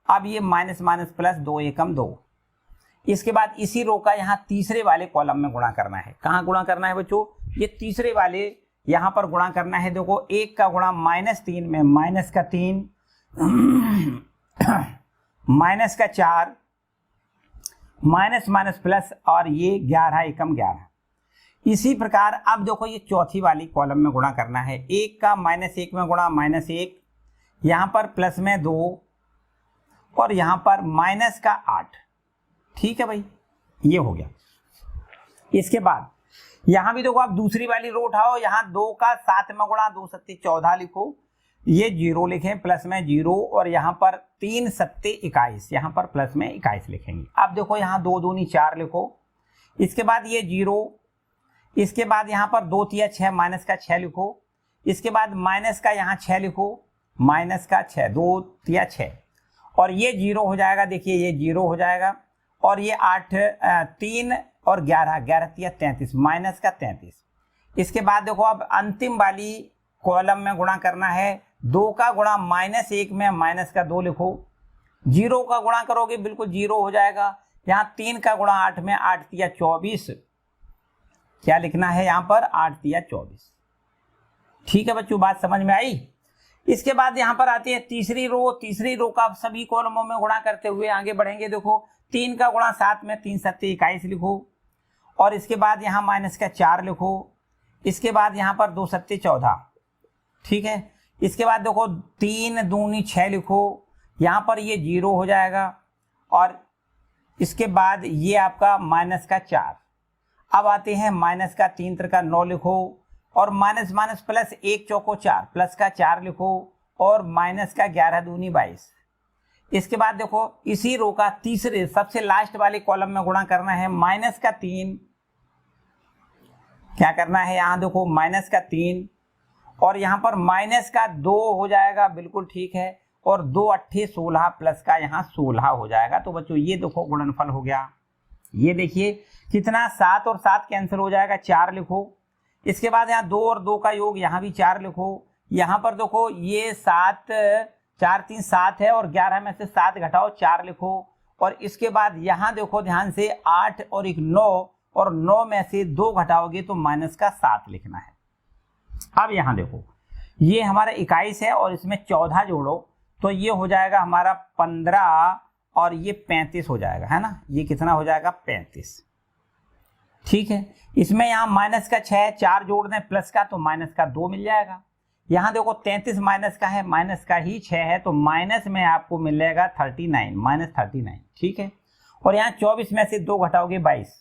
Speaker 1: अब ये माइनस माइनस प्लस, 2 एकम 2। इसके बाद इसी रो का यहाँ तीसरे वाले कॉलम में गुणा करना है। कहाँ गुणा करना है बच्चों? ये तीसरे वाले यहाँ पर गुणा करना है। देखो 1 का गुणा -3 में माइनस का 3 माइनस का 4 माइनस माइनस प्लस, और ये 11 एकम 11। इसी प्रकार अब देखो ये चौथी वाली कॉलम में गुणा करना है। 1 का -1 में गुणा -1, यहाँ पर प्लस में 2, और यहाँ पर माइनस का 8। ठीक है भाई, ये हो गया। इसके बाद यहाँ भी देखो आप दूसरी वाली रो उठाओ, यहाँ 2 का 7 में गुणा, 2 सत्ते 14 लिखो, ये 0 लिखें, प्लस में 0, और यहाँ पर 3 सत्ते 21, यहाँ पर प्लस में 21 लिखेंगे। अब देखो यहाँ 2 दूनी 4 लिखो, इसके बाद ये 0, इसके बाद यहाँ पर 2 तिया 6, माइनस का 6 लिखो, इसके बाद माइनस का यहाँ 6 लिखो, माइनस का 6, 2 तिया 6, और ये 0 हो जाएगा। देखिए ये 0 हो जाएगा, और ये 8 3 और 11, 11 तिया 33, माइनस का 33। इसके बाद देखो अब अंतिम वाली कॉलम में गुणा करना है। 2 का गुणा -1 में माइनस का 2 लिखो, 0 का गुणा करोगे बिल्कुल 0 हो जाएगा। यहाँ 3 का गुणा 8 में 8 तिया 24, क्या लिखना है यहाँ पर? 8 तिया 24। ठीक है बच्चों, बात समझ में आई? इसके बाद यहाँ पर आती है तीसरी रो। तीसरी रो का सभी कॉलमों में गुणा करते हुए आगे बढ़ेंगे। देखो 3 का गुणा 7 में 3 सत्ते 21 लिखो, और इसके बाद यहाँ माइनस का 4 लिखो, इसके बाद यहाँ पर 2 सत्ते 14। ठीक है, इसके बाद देखो 3 दूनी 6 लिखो, यहाँ पर ये 0 हो जाएगा, और इसके बाद ये आपका माइनस का 4। अब आते हैं माइनस का 3 त्रिका 9 लिखो, और माइनस माइनस प्लस 1 चौको 4, प्लस का 4 लिखो, और माइनस का 11 दूनी 22। इसके बाद देखो इसी रो का तीसरे सबसे लास्ट वाले कॉलम में गुणा करना है। माइनस का 3, क्या करना है यहाँ देखो माइनस का 3, और यहाँ पर माइनस का 2 हो जाएगा, बिल्कुल ठीक है, और 2 अट्ठे 16, प्लस का यहाँ 16 हो जाएगा। तो बच्चों ये देखो गुणनफल हो गया। ये देखिए कितना, 7 और 7 कैंसिल हो जाएगा, 4 लिखो। इसके बाद यहाँ 2 और 2 का योग, यहाँ भी 4 लिखो। यहाँ पर देखो ये 7 4 3 7 है, और 11 में से 7 घटाओ 4 लिखो, और इसके बाद यहाँ देखो ध्यान से 8 और 1 9, और 9 में से 2 घटाओगे तो माइनस का 7 लिखना है। अब यहाँ देखो ये हमारा 21 है, और इसमें 14 जोड़ो तो ये हो जाएगा हमारा 15, और ये 35 हो जाएगा, है ना। ये कितना हो जाएगा? 35। ठीक है, इसमें यहाँ माइनस का 6 4 जोड़ दें प्लस का, तो माइनस का 2 मिल जाएगा। यहाँ देखो 33 माइनस का है, माइनस का ही 6 है, तो माइनस में आपको मिल जाएगा 39, -39। ठीक है, और यहाँ 24 में से 2 घटाओगे 22।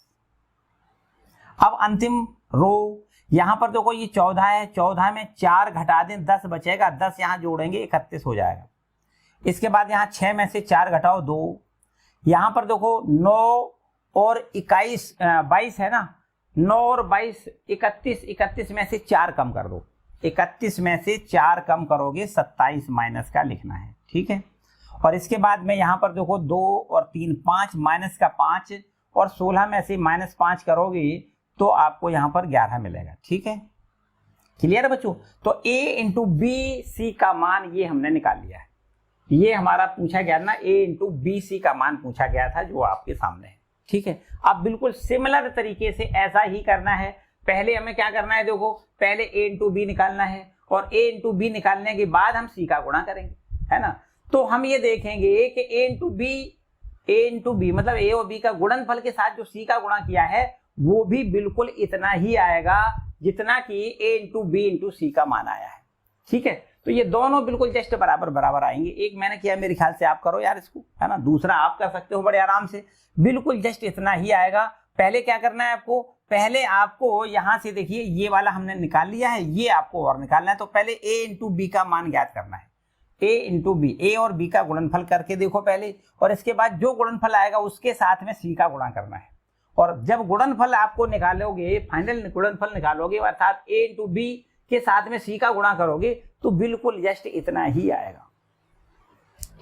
Speaker 1: अब अंतिम रो, यहाँ पर देखो ये 14 है, 14 में 4 घटा दें 10 बचेगा, 10 यहाँ जोड़ेंगे 31 हो जाएगा। इसके बाद यहाँ 6 में से 4 घटाओ 2, यहाँ पर देखो 9 और 21 22 है ना, 9 और 22 31, 31 में से 4 कम कर दो, 31 में से 4 कम करोगे 27 माइनस का लिखना है। ठीक है, और इसके बाद में यहाँ पर देखो 2 और 3 5, माइनस का 5, और 16 में से -5 करोगे तो आपको यहाँ पर 11 मिलेगा। ठीक है, क्लियर है बच्चों? तो A इंटू बी सी का मान ये हमने निकाल लिया है। ये हमारा पूछा गया ना, A इंटू बी सी का मान पूछा गया था, जो आपके सामने है। ठीक है, अब बिल्कुल सिमिलर तरीके से ऐसा ही करना है। पहले हमें क्या करना है, देखो पहले A इंटू बी निकालना है, और A इंटू बी निकालने के बाद हम C का गुणा करेंगे, है ना। तो हम ये देखेंगे कि A इंटू बी मतलब A और B का गुणनफल के साथ जो C का गुणा किया है वो भी बिल्कुल इतना ही आएगा जितना कि A into B into C का मान आया है। ठीक है, तो ये दोनों बिल्कुल जस्ट बराबर बराबर आएंगे। एक मैंने किया, मेरे ख्याल से आप करो यार इसको, है ना। दूसरा आप कर सकते हो बड़े आराम से, बिल्कुल जस्ट इतना ही आएगा। पहले क्या करना है आपको, पहले आपको यहाँ से देखिए ये वाला हमने निकाल लिया है, ये आपको और निकालना है। तो पहले A इंटू बी का मान ज्ञात करना है। A इंटू बी, A और B का गुणनफल करके देखो पहले, और इसके बाद जो गुणनफल आएगा उसके साथ में C का गुणा करना है, और जब गुणनफल आपको निकालोगे, फाइनल गुणनफल निकालोगे अर्थात a इंटू बी के साथ में c का गुणा करोगे तो बिल्कुल जस्ट इतना ही आएगा।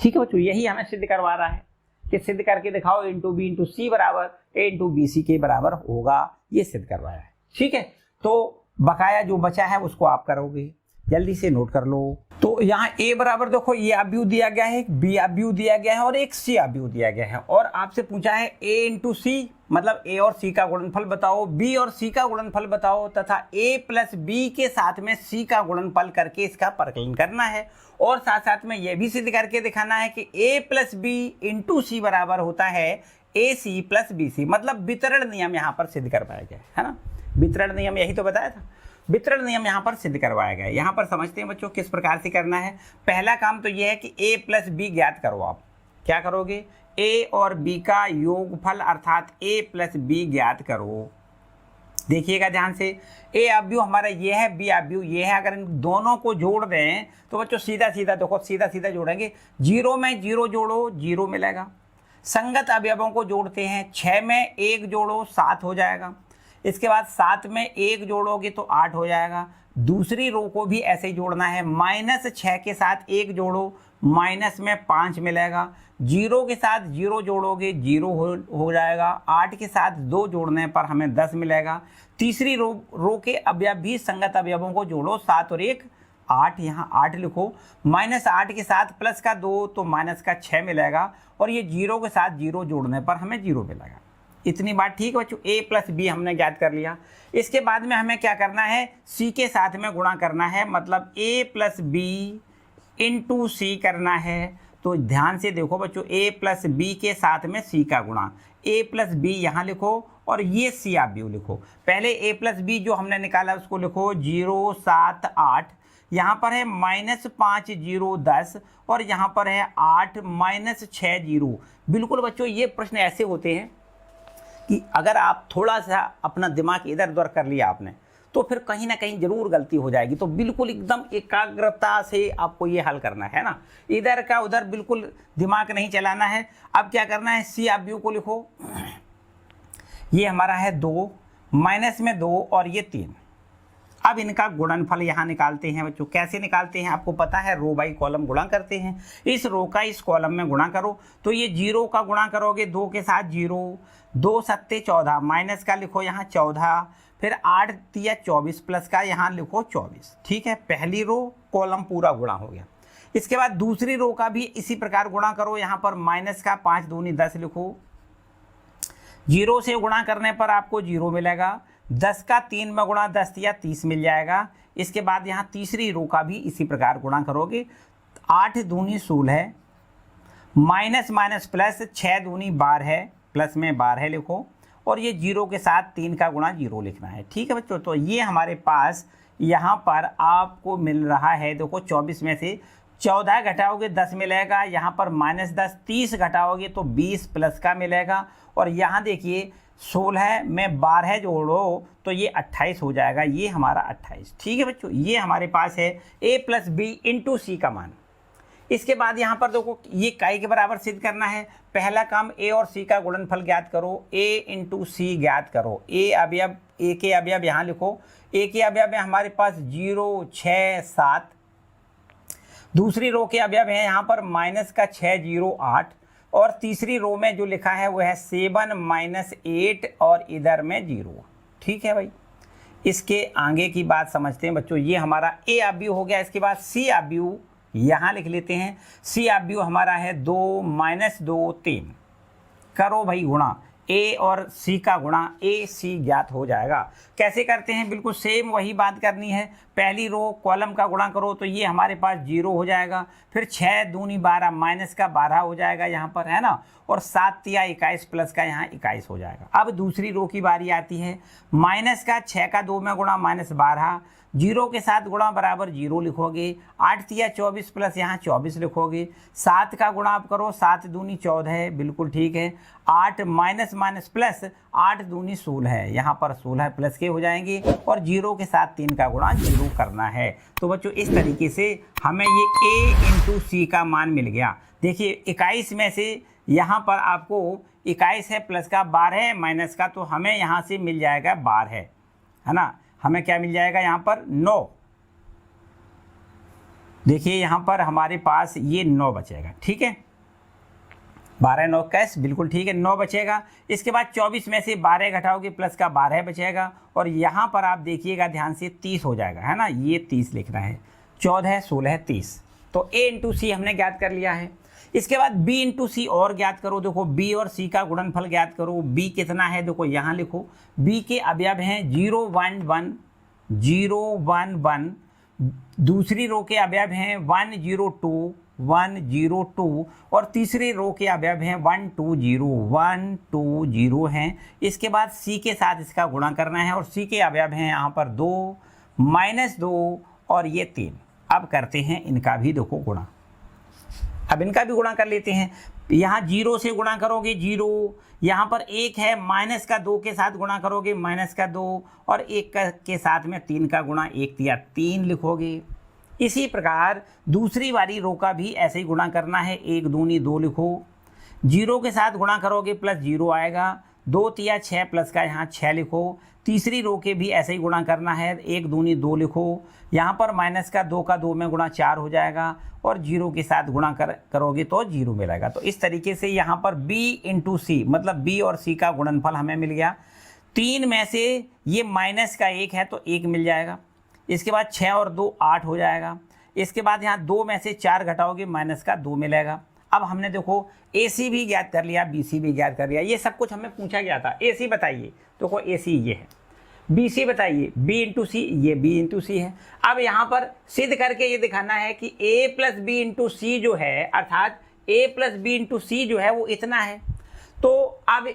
Speaker 1: ठीक है बच्चों, यही हमें सिद्ध करवा रहा है कि सिद्ध करके दिखाओ इंटू बी इंटू सी बराबर a इंटू बी सी के बराबर होगा, ये सिद्ध करवाया है। ठीक है, तो बकाया जो बचा है उसको आप करोगे, जल्दी से नोट कर लो। तो यहाँ a बराबर देखो ये अवयव दिया गया है, b अवयव दिया गया है और एक c अवयव दिया गया है, और आपसे पूछा है a इंटू सी मतलब a और c का गुणनफल बताओ, b और c का गुणनफल बताओ तथा a प्लस b के साथ में c का गुणनफल करके इसका परकलन करना है, और साथ साथ में यह भी सिद्ध करके दिखाना है कि a plus B into C बराबर होता है ए सी प्लस बी सी, मतलब वितरण नियम यहाँ पर सिद्ध करवाया गया है ना। वितरण नियम यही तो बताया था, वितरण नियम यहाँ पर सिद्ध करवाया गया है। यहाँ पर समझते हैं बच्चों किस प्रकार से करना है। पहला काम तो यह है कि a प्लस बी ज्ञात करो। आप क्या करोगे, a और b का योगफल अर्थात a प्लस बी ज्ञात करो। देखिएगा ध्यान से, a अवयव हमारा ये है, b अवयव ये है, अगर इन दोनों को जोड़ दें तो बच्चों सीधा सीधा देखो, सीधा सीधा जोड़ेंगे, 0 में 0 जोड़ो 0 मिलेगा। संगत अवयवों को जोड़ते हैं, 6 में 1 जोड़ो 7 हो जाएगा। इसके बाद 7 में 1 जोड़ोगे तो 8 हो जाएगा। दूसरी रो को भी ऐसे ही जोड़ना है, -6 के साथ 1 जोड़ो, माइनस में 5 मिलेगा। 0 के साथ 0 जोड़ोगे 0 हो जाएगा। 8 के साथ 2 जोड़ने पर हमें 10 मिलेगा। तीसरी रो के अवयव भी संगत अवयवों को जोड़ो, 7 और 1 8, यहाँ 8 लिखो। -8 के साथ प्लस का 2 तो माइनस का 6 मिलेगा, और ये 0 के साथ 0 जोड़ने पर हमें 0 मिलेगा। इतनी बात ठीक बच्चों, a प्लस बी हमने ज्ञात कर लिया। इसके बाद में हमें क्या करना है, c के साथ में गुणा करना है, मतलब a प्लस बी इंटू सी करना है। तो ध्यान से देखो बच्चों, a प्लस बी के साथ में c का गुणा, a प्लस बी यहाँ लिखो और ये c अवयव लिखो। पहले a प्लस बी जो हमने निकाला उसको लिखो 0 7 8, यहाँ पर है -5 0 10, और यहाँ पर है 8 -6 0। बिल्कुल बच्चों, ये प्रश्न ऐसे होते हैं कि अगर आप थोड़ा सा अपना दिमाग इधर उधर कर लिया आपने तो फिर कहीं ना कहीं जरूर गलती हो जाएगी। तो बिल्कुल एकदम एकाग्रता से आपको ये हल करना है ना, इधर का उधर बिल्कुल दिमाग नहीं चलाना है। अब क्या करना है, सी अवयव को लिखो, ये हमारा है 2, माइनस में 2 और ये 3। अब इनका गुणनफल यहाँ निकालते हैं बच्चों। कैसे निकालते हैं आपको पता है, रो बाई कॉलम गुणा करते हैं। इस रो का इस कॉलम में गुणा करो, तो ये 0 का गुणा करोगे 2 के साथ 0, 2 सत्ते 14, माइनस का लिखो यहाँ 14, फिर 8 तिया 24 प्लस का यहाँ लिखो 24। ठीक है, पहली रो कॉलम पूरा गुणा हो गया। इसके बाद दूसरी रो का भी इसी प्रकार गुणा करो, यहाँ पर माइनस का 5 दूनी 10 लिखो। 0 से गुणा करने पर आपको 0 मिलेगा। 10 का 3 में गुणा 10 या 30 मिल जाएगा। इसके बाद यहाँ तीसरी रो का भी इसी प्रकार गुणा करोगे, 8 दूनी 16, माइनस माइनस प्लस 6 दूनी 12, प्लस में 12 लिखो, और ये 0 के साथ 3 का गुणा 0 लिखना है। ठीक है बच्चों, तो ये हमारे पास यहाँ पर आपको मिल रहा है, देखो 24 में से 14 घटाओगे 10 मिलेगा, यहाँ पर -10, 30 घटाओगे तो 20 प्लस का मिलेगा, और यहाँ देखिए 16 में 12 जोड़ो तो ये 28 हो जाएगा, ये हमारा 28। ठीक है बच्चों, ये हमारे पास है a plus B into C का मान। इसके बाद यहाँ पर देखो ये काई के बराबर सिद्ध करना है। पहला काम a और c का गुणनफल ज्ञात करो, a इंटू सी ज्ञात करो। a के अवयव यहाँ लिखो, a के अवयव में हमारे पास 0 6 7, दूसरी रो के अवयव है यहाँ पर -6 0 8, और तीसरी रो में जो लिखा है वो है 7 -8 और इधर में 0। ठीक है भाई, इसके आगे की बात समझते हैं बच्चों। ये हमारा a अवयव हो गया। इसके बाद c अवयव यहाँ लिख लेते हैं। c अवयव हमारा है 2 -2 3, करो भाई गुणा, a और c का गुणा a c ज्ञात हो जाएगा। कैसे करते हैं, बिल्कुल सेम वही बात करनी है। पहली रो कॉलम का गुणा करो तो ये हमारे पास 0 हो जाएगा, फिर 6 दूनी 12, माइनस का 12 हो जाएगा यहाँ पर, है ना, और 7 तिया 21 प्लस का यहाँ 21 हो जाएगा। अब दूसरी रो की बारी आती है, माइनस का 6 का 2 में गुणा -12, 0 के साथ गुणा बराबर 0 लिखोगे, 8 तिया 24 प्लस यहाँ 24 लिखोगे। 7 का गुणा आप करो, 7 दूनी 14, बिल्कुल ठीक है। 8 माइनस माइनस प्लस 8 दूनी 16, यहाँ पर 16 प्लस के हो जाएंगे, और 0 के साथ 3 का गुणा 0 करना है। तो बच्चों इस तरीके से हमें ये a इंटू सी का मान मिल गया। देखिए 21 में से यहाँ पर आपको 21 है प्लस का 12 है माइनस का, तो हमें यहाँ से मिल जाएगा 12 है ना। हमें क्या मिल जाएगा यहाँ पर 9। देखिए यहाँ पर हमारे पास ये 9 बचेगा, ठीक है। 12 9 21 बिल्कुल ठीक है, 9 बचेगा। इसके बाद 24 में से 12 घटाओगे प्लस का 12 बचेगा, और यहाँ पर आप देखिएगा ध्यान से 30 हो जाएगा, है ना। ये 30 लिखना है, 14 16 30। तो A इंटू सी हमने ज्ञात कर लिया है। इसके बाद B इंटू सी और ज्ञात करो। देखो B और C का गुणनफल ज्ञात करो। B कितना है, देखो यहाँ लिखो। B के अवयव हैं 0 1 1 0 1 1। दूसरी रो के अवयव हैं 1 0 2 1 0 2, और तीसरी रो के अवयव हैं 1 2 0 1 2 0 हैं। इसके बाद C के साथ इसका गुणा करना है, और C के अवयव हैं यहाँ पर 2 -2 और ये 3। अब करते हैं इनका भी देखो गुणा। अब इनका भी गुणा कर लेते हैं। यहाँ 0 से गुणा करोगे 0, यहाँ पर 1 है माइनस का 2 के साथ गुणा करोगे माइनस का 2, और 1 के साथ में 3 का गुणा 1 या 3 लिखोगे। इसी प्रकार दूसरी वाली रो का भी ऐसे ही गुणा करना है। 1 दूनी 2 लिखो, 0 के साथ गुणा करोगे प्लस 0 आएगा, 2 तिया 6 प्लस का यहाँ 6 लिखो। तीसरी रो के भी ऐसे ही गुणा करना है, 1 दूनी 2 लिखो, यहाँ पर माइनस का 2 का 2 में गुणा 4 हो जाएगा, और 0 के साथ गुणा करोगे तो 0 मिलेगा। तो इस तरीके से यहाँ पर B इंटू सी मतलब B और C का गुणनफल हमें मिल गया। 3 में से ये माइनस का 1 है तो 1 मिल जाएगा। इसके बाद 6 और 2 8 हो जाएगा। इसके बाद यहाँ 2 में से 4 घटाओगे माइनस का 2 मिलेगा। अब हमने देखो AC भी ज्ञात कर लिया, BC भी ज्ञात कर लिया। ये सब कुछ हमें पूछा गया था। AC बताइए, देखो AC ये है, BC बताइए, B इंटू सी, ये B इंटू सी है। अब यहाँ पर सिद्ध करके ये दिखाना है कि A प्लस B इंटू सी जो है, अर्थात A प्लस B इंटू सी जो है वो इतना है। तो अब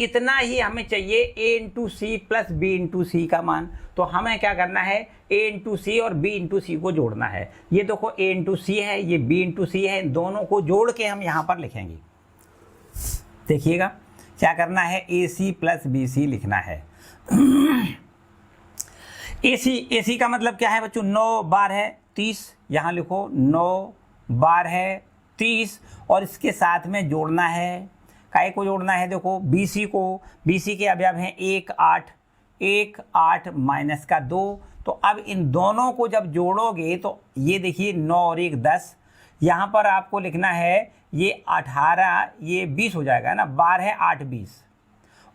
Speaker 1: इतना ही हमें चाहिए A into C plus B into C का मान। तो हमें क्या करना है, A इंटू सी और B इंटू सी को जोड़ना है। ये देखो A इंटू सी है, ये B इंटू सी है, इन दोनों को जोड़ के हम यहाँ पर लिखेंगे। देखिएगा क्या करना है, AC प्लस BC लिखना है। AC का मतलब क्या है बच्चों, 9 बार है 30, यहाँ लिखो 9 बार है 30, और इसके साथ में जोड़ना है, काय को जोड़ना है, देखो BC को। BC के अवयव हैं 1 8 माइनस का 2। तो अब इन दोनों को जब जोड़ोगे तो ये देखिए 9 और 1 10, यहाँ पर आपको लिखना है ये 18, ये 20 हो जाएगा ना, 12 8 20,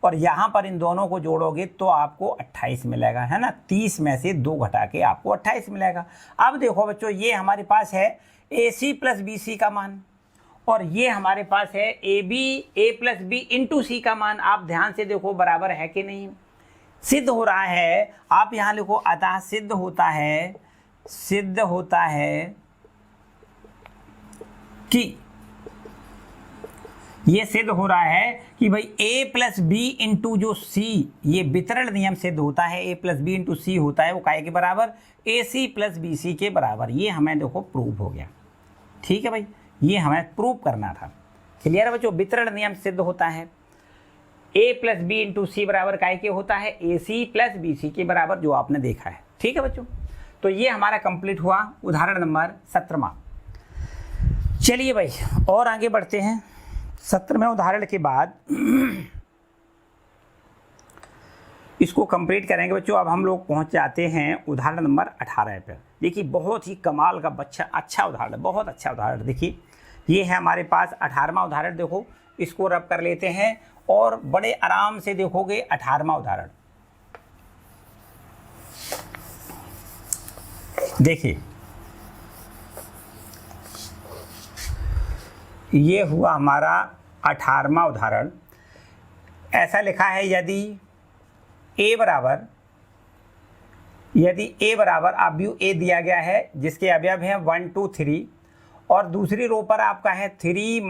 Speaker 1: और यहाँ पर इन दोनों को जोड़ोगे तो आपको 28 मिलेगा, है ना। 30 में से 2 घटा के आपको 28 मिलेगा। अब देखो बच्चों, ये हमारे पास है AC प्लस BC का मान, और ये हमारे पास है A plus B into C का मान। आप ध्यान से देखो बराबर है कि नहीं। सिद्ध हो रहा है, आप यहाँ लिखो, अतः सिद्ध होता है कि ये सिद्ध हो रहा है कि भाई A प्लस B इंटू जो C, ये वितरण नियम सिद्ध होता है। A प्लस B इंटू सी होता है वो काय के बराबर, AC प्लस BC के बराबर। ये हमें देखो प्रूव हो गया, ठीक है भाई, ये हमें प्रूव करना था। क्लियर है बच्चों, वितरण नियम सिद्ध होता है। A plus B into C बराबर काय के होता है, AC प्लस BC के बराबर, जो आपने देखा है। ठीक है बच्चों, तो ये हमारा कंप्लीट हुआ उदाहरण नंबर 17वां। चलिए भाई और आगे बढ़ते हैं। 17वें उदाहरण के बाद इसको कंप्लीट करेंगे बच्चों। अब हम लोग पहुंच जाते हैं उदाहरण नंबर 18 पर। देखिए बहुत ही कमाल का अच्छा उदाहरण, बहुत अच्छा उदाहरण। देखिए ये है हमारे पास 18वां उदाहरण। देखो इसको रब कर लेते हैं और बड़े आराम से देखोगे 18वां उदाहरण। देखिए ये हुआ हमारा 18वां उदाहरण। ऐसा लिखा है, यदि A बराबर अवयव A दिया गया है जिसके अवयव हैं 1 2 3, और दूसरी रो पर आपका है 3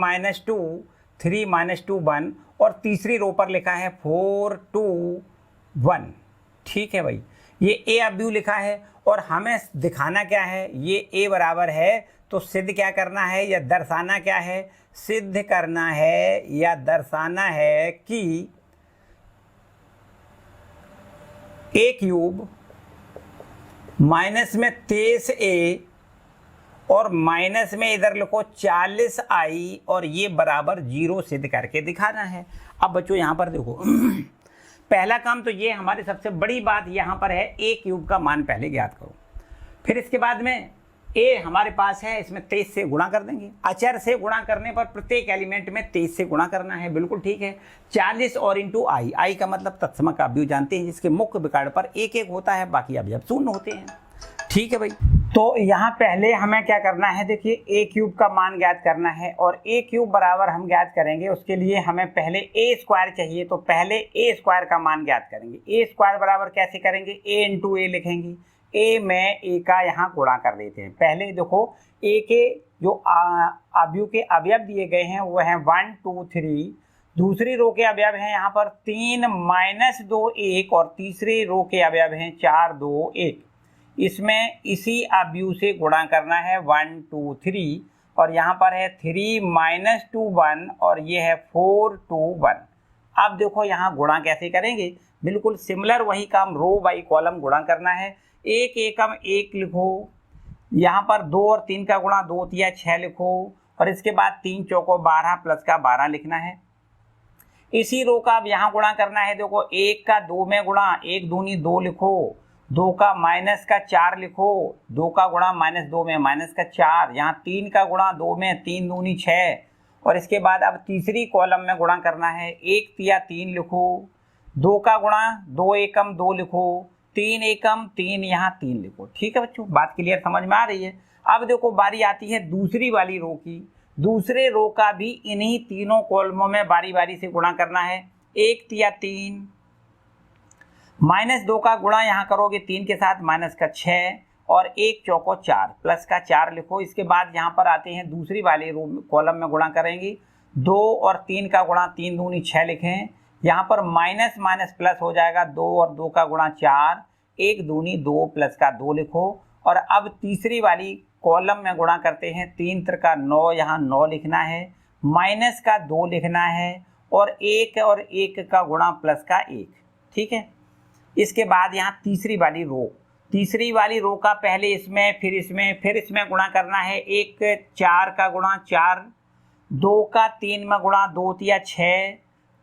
Speaker 1: -2 1, और तीसरी रो पर लिखा है 4 2 1। ठीक है भाई, ये A अवयव लिखा है और हमें दिखाना क्या है, ये A बराबर है, तो सिद्ध क्या करना है या दर्शाना क्या है, सिद्ध करना है या दर्शाना है कि A³ माइनस में 23A और माइनस में इधर लिखो 40i और ये बराबर 0 सिद्ध करके दिखाना है। अब बच्चों यहाँ पर देखो पहला काम तो ये हमारी सबसे बड़ी बात यहाँ पर है, a क्यूब का मान पहले ज्ञात करो। फिर इसके बाद में a हमारे पास है, इसमें 23 से गुणा कर देंगे। अचर से गुणा करने पर प्रत्येक एलिमेंट में 23 से गुणा करना है, बिल्कुल ठीक है। 40 और इंटू आई का मतलब तत्सम का अवयव जानते हैं, जिसके मुख्य विकर्ण पर एक एक होता है, बाकी अवयव शून्य होते हैं। ठीक है भाई, तो यहाँ पहले हमें क्या करना है, देखिए a क्यूब का मान ज्ञात करना है और a क्यूब बराबर हम ज्ञात करेंगे, उसके लिए हमें पहले a स्क्वायर चाहिए, तो पहले a स्क्वायर का मान ज्ञात करेंगे। a स्क्वायर बराबर कैसे करेंगे, a इंटू ए लिखेंगे, a में a का यहाँ गुणा कर देते हैं। पहले देखो a के जो अवयव के अवयव दिए गए हैं वो हैं 1 2 3, दूसरी रो के अवयव हैं यहाँ पर 3 -2 1 और तीसरी रो के अवयव हैं 4 2 1। इसमें इसी अवयव से गुणा करना है 1 2 3 और यहाँ पर है 3 - 2 1 और ये है 4 2 1। अब देखो यहाँ गुणा कैसे करेंगे, बिल्कुल सिमिलर वही काम, रो बाई कॉलम गुणा करना है। एक एकम एक लिखो, यहाँ पर 2 और 3 का गुणा 2 तिया 6 लिखो और इसके बाद 3 चौको 12 प्लस का 12 लिखना है। इसी रो का अब यहाँ गुणा करना है, देखो 1 का 2 में गुणा, 1 दूनी 2 लिखो, 2 का माइनस का 4 लिखो, 2 का गुणा -2 में माइनस का 4, यहाँ 3 का गुणा 2 में 3 दूनी 6 और इसके बाद अब तीसरी कॉलम में गुणा करना है, 1 तिया 3 लिखो, 2 का गुणा 2 एकम 2 लिखो, 3 एकम 3 यहाँ 3 लिखो। ठीक है बच्चों, बात क्लियर समझ में आ रही है। अब देखो बारी आती है दूसरी वाली रो की, दूसरे रो का भी इन्हीं तीनों कॉलमों में बारी बारी से गुणा करना है। 1 तिया 3, -2 का गुणा यहाँ करोगे 3 के साथ माइनस का 6 और 1 चौको 4 प्लस का 4 लिखो। इसके बाद यहाँ पर आते हैं दूसरी वाली रो कॉलम में गुणा करेंगे, 2 और 3 का गुणा 3 दूनी 6 लिखें, यहाँ पर माइनस माइनस प्लस हो जाएगा, 2 और 2 का गुणा 4, 1 दूनी 2 प्लस का 2 लिखो और अब तीसरी वाली कॉलम में गुणा करते हैं, 3 त्रिका 9, यहाँ 9 लिखना है, माइनस का 2 लिखना है और 1 का गुणा प्लस का 1। ठीक है, इसके बाद यहाँ तीसरी वाली रो का पहले इसमें फिर इसमें गुणा करना है, 1 4 का गुणा 4, 2 का 3 में गुणा 2 तिया 6,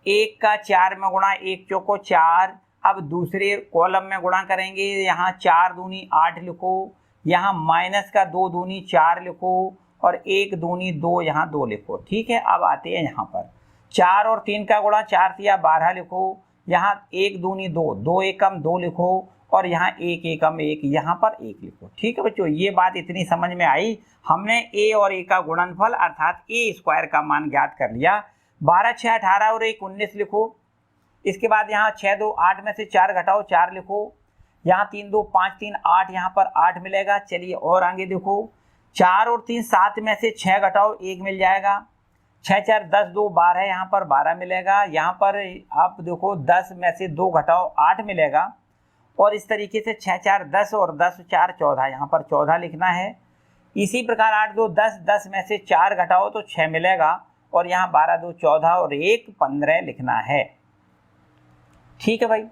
Speaker 1: 1 का 4 में गुणा 1 चौको 4। अब दूसरे कॉलम में गुणा करेंगे, यहाँ 4 दूनी 8 लिखो, यहाँ माइनस का 2 दूनी 4 लिखो और 1 दूनी 2 यहाँ 2 लिखो। ठीक है, अब आते हैं यहाँ पर 4 और 3 का गुणा 4 तिया 12 लिखो, यहाँ 1 दूनी 2, 2 एकम 2 लिखो और यहाँ 1 एकम 1, यहाँ पर 1 लिखो। ठीक है बच्चों, ये बात इतनी समझ में आई, हमने a और a का गुणनफल अर्थात a स्क्वायर का मान ज्ञात कर लिया। 12 6 18 और 1 19 लिखो। इसके बाद यहाँ 6 2 8 में से 4 घटाओ 4 लिखो, यहाँ 3 2 5 3 8, यहाँ पर 8 मिलेगा। चलिए और आगे देखो, 4 और 3 7 में से 6 घटाओ 1 मिल जाएगा, 6 4 10 2 12, यहाँ पर 12 मिलेगा। यहाँ पर आप देखो 10 में से 2 घटाओ 8 मिलेगा और इस तरीके से 6 4 10 और 10 4 14, यहाँ पर 14 लिखना है। इसी प्रकार 8 2 10, 10 में से 4 घटाओ तो 6 मिलेगा और यहाँ 12 2 14 और 1 15 लिखना है। ठीक है भाई,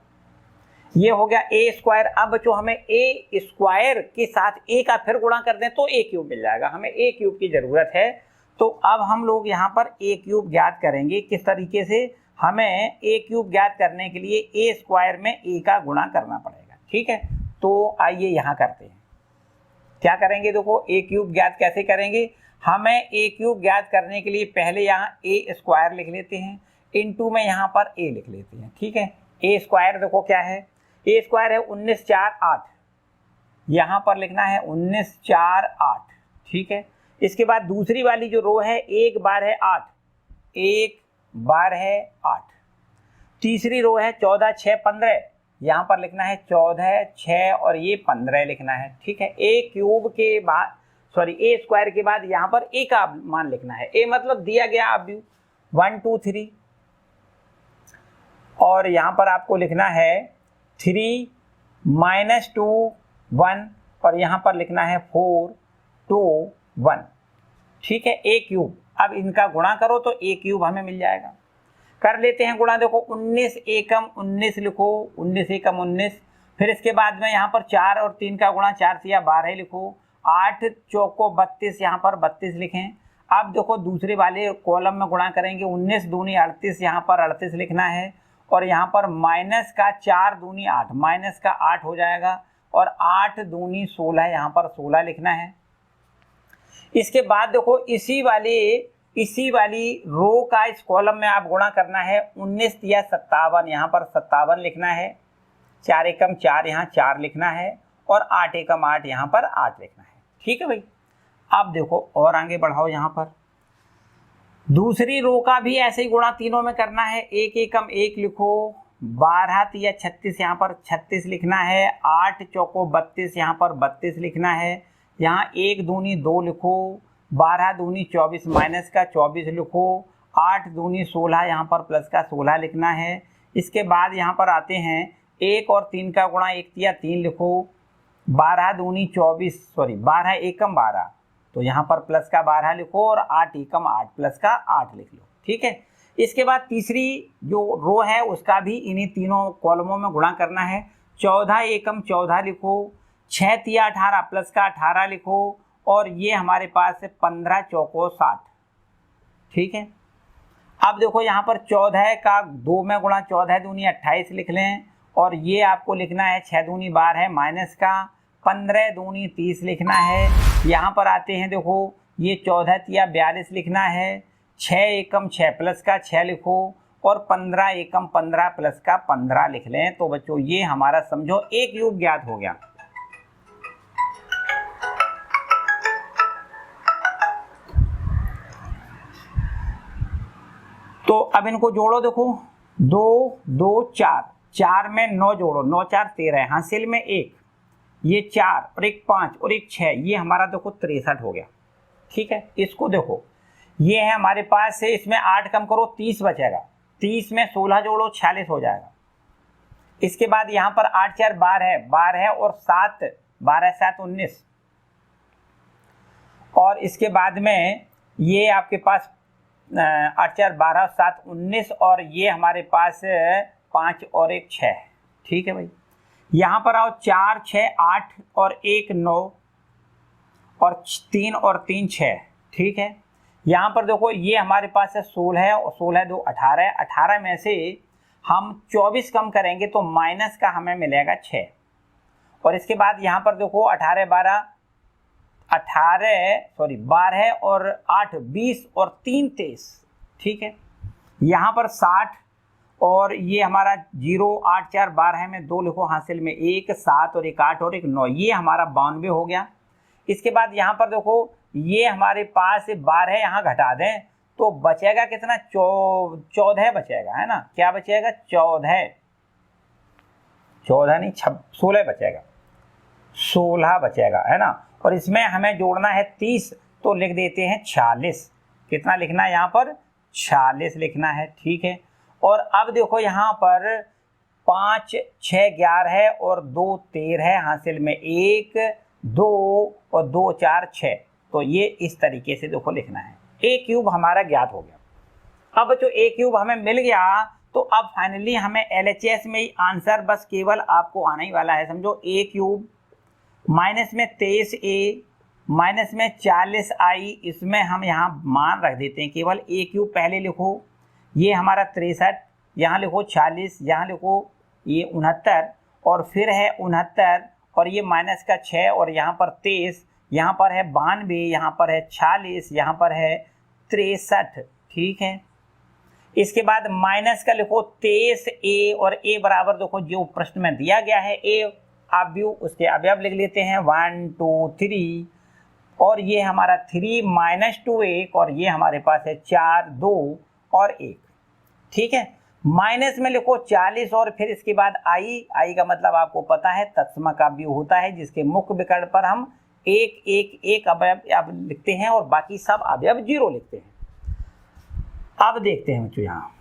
Speaker 1: ये हो गया a स्क्वायर। अब जो हमें a स्क्वायर के साथ a का फिर गुणा कर दें तो a क्यूब मिल जाएगा, हमें a क्यूब की जरूरत है। तो अब हम लोग यहाँ पर a क्यूब ज्ञात करेंगे। किस तरीके से, हमें a क्यूब ज्ञात करने के लिए a स्क्वायर में a का गुणा करना पड़ेगा। ठीक है, तो आइए यहाँ करते हैं, क्या करेंगे, देखो a क्यूब ज्ञात कैसे करेंगे। हमें a क्यूब ज्ञात करने के लिए पहले यहाँ a स्क्वायर लिख लेते हैं, इनटू में यहाँ पर a लिख लेते हैं। ठीक है, a स्क्वायर देखो क्या है, a स्क्वायर है 19 4 8, यहाँ पर लिखना है 19 4 8। ठीक है, इसके बाद दूसरी वाली जो रो है 1 बार है 8, 1 बार है 8। तीसरी रो है 14 6 15, यहाँ पर लिखना है 14 6 और ये 15 लिखना है। ठीक है, a क्यूब के बाद a स्क्वायर के बाद यहाँ पर a का मान लिखना है। a मतलब दिया गया अवयव 1 2 3 और यहाँ पर आपको लिखना है 3 -2 1 और यहाँ पर लिखना है 4 2 1। ठीक है, a क्यूब। अब इनका गुणा करो तो a क्यूब हमें मिल जाएगा। कर लेते हैं गुणा, देखो 19 एकम 19 लिखो, 19 एकम 19। फिर इसके बाद में यहाँ पर 4 और 3 का गुणा 4 से 12 लिखो, 8 चौको 32, यहाँ पर 32 लिखें। अब देखो दूसरे वाले कॉलम में गुणा करेंगे, 19 दूनी 38, यहाँ पर 38 लिखना है। और यहाँ पर माइनस का 4 दूनी 8, माइनस का 8 हो जाएगा। और 8 दूनी 16, यहाँ पर 16 लिखना है। इसके बाद देखो इसी वाली रो का इस कॉलम में आप गुणा करना है। 19 या 57, यहाँ पर 57 लिखना है। 4 एकम 4, यहाँ 4 लिखना है। और 8 एकम 8, यहाँ पर 8 लिखना है। ठीक है भाई। अब देखो और आगे बढ़ाओ, यहाँ पर दूसरी रो का भी ऐसे ही गुणा तीनों में करना है। 1 एकम 1 लिखो, 12 या 36, यहाँ पर 36 लिखना है। 8 चौको 32, यहाँ पर 32 लिखना है। यहाँ 1 दूनी 2 लिखो, 12 दूनी 24, माइनस का 24 लिखो। 8 दूनी 16, यहाँ पर प्लस का 16 लिखना है। इसके बाद यहाँ पर आते हैं 1 और 3 का गुणा, 1 या 3 लिखो। 12 दूनी 24, सॉरी 12 एकम 12, तो यहाँ पर प्लस का 12 लिखो। और 8 एकम 8, प्लस का 8 लिख लो। ठीक है। इसके बाद तीसरी जो रो है उसका भी इन्हीं तीनों कॉलमों में गुणा करना है। 14 एकम 14 लिखो, 6 तिया 18, प्लस का 18 लिखो। और ये हमारे पास है 15 चौको 60। ठीक है। अब देखो यहाँ पर 14 का 2 में गुणा, 14 दूनी 28 लिख लें। और ये आपको लिखना है 6 दूनी 12, माइनस का 15 दूनी 30 लिखना है। यहाँ पर आते हैं, देखो ये 14 तिया 42 लिखना है। 6 एकम 6, प्लस का 6 लिखो। और 15 एकम 15, प्लस का 15 लिख लें। तो बच्चों ये हमारा समझो एक क्यूब ज्ञात हो गया। तो अब इनको जोड़ो, देखो 2 2 4, 4 में 9 जोड़ो, 9 4 13, हासिल में 1, ये 4 और 1 5 और 1 6, ये हमारा देखो 63 हो गया। ठीक है। इसको देखो, ये है हमारे पास है, इसमें 8 कम करो 30 बचेगा। 30 में 16 जोड़ो 46 हो जाएगा। इसके बाद यहाँ पर 8 4 12 है और 7 12 7 19। और इसके बाद में ये आपके पास 8 4 12 7 19, और ये हमारे पास 5 और 1 6। ठीक है भाई। यहाँ पर आओ, 4 6 8 और 1 9 और 3 और 3 6। ठीक है। यहाँ पर देखो ये हमारे पास है 16 और 16 2 18, 18 में से हम 24 कम करेंगे तो माइनस का हमें मिलेगा 6। और इसके बाद यहाँ पर देखो 12 और 8 20 और 3 23। ठीक है। यहाँ पर 60, और ये हमारा 0 8 4 12 में 2 लिखो, हासिल में 1 7 और 1 8 और 1 9, ये हमारा 92 हो गया। इसके बाद यहाँ पर देखो ये हमारे पास 12 यहाँ घटा दें तो बचेगा कितना, 14 बचेगा, है ना। क्या बचेगा, 14 नहीं 16 बचेगा, 16 बचेगा, है ना। और इसमें हमें जोड़ना है 30, तो लिख देते हैं 46। कितना लिखना है यहाँ पर, 46 लिखना है। ठीक है। और अब देखो यहाँ पर 5 6 11 है और 2 13 है, हासिल में 1 2 और 2 4 6। तो ये इस तरीके से देखो लिखना है। ए क्यूब हमारा ज्ञात हो गया। अब जो ए क्यूब हमें मिल गया, तो अब फाइनली हमें LHS में ही आंसर बस केवल आपको आने ही वाला है। समझो ए क्यूब माइनस में 23a माइनस में 40i, इसमें हम यहाँ मान रख देते हैं केवल। ए क्यूब पहले लिखो, ये हमारा 63, यहाँ लिखो 40, यहाँ लिखो ये 69, और फिर है 69, और ये माइनस का 6, और यहाँ पर 23, यहाँ पर है 92, यहाँ पर है 46, यहाँ पर है 63। ठीक है। इसके बाद माइनस का लिखो 23a, और a बराबर देखो जो प्रश्न में दिया गया है a अवयव, उसके अवयव लिख लेते हैं 1 2 3, और ये हमारा 3 माइनस 2 1, और ये हमारे पास है 4 2 और 1। ठीक है। माइनस में लिखो 40, और फिर इसके बाद आई का मतलब आपको पता है तत्समक अवयव होता है, जिसके मुख्य विकर्ण पर हम एक अवयव लिखते हैं और बाकी सब अवयव 0 लिखते हैं। अब देखते हैं बच्चों, यहाँ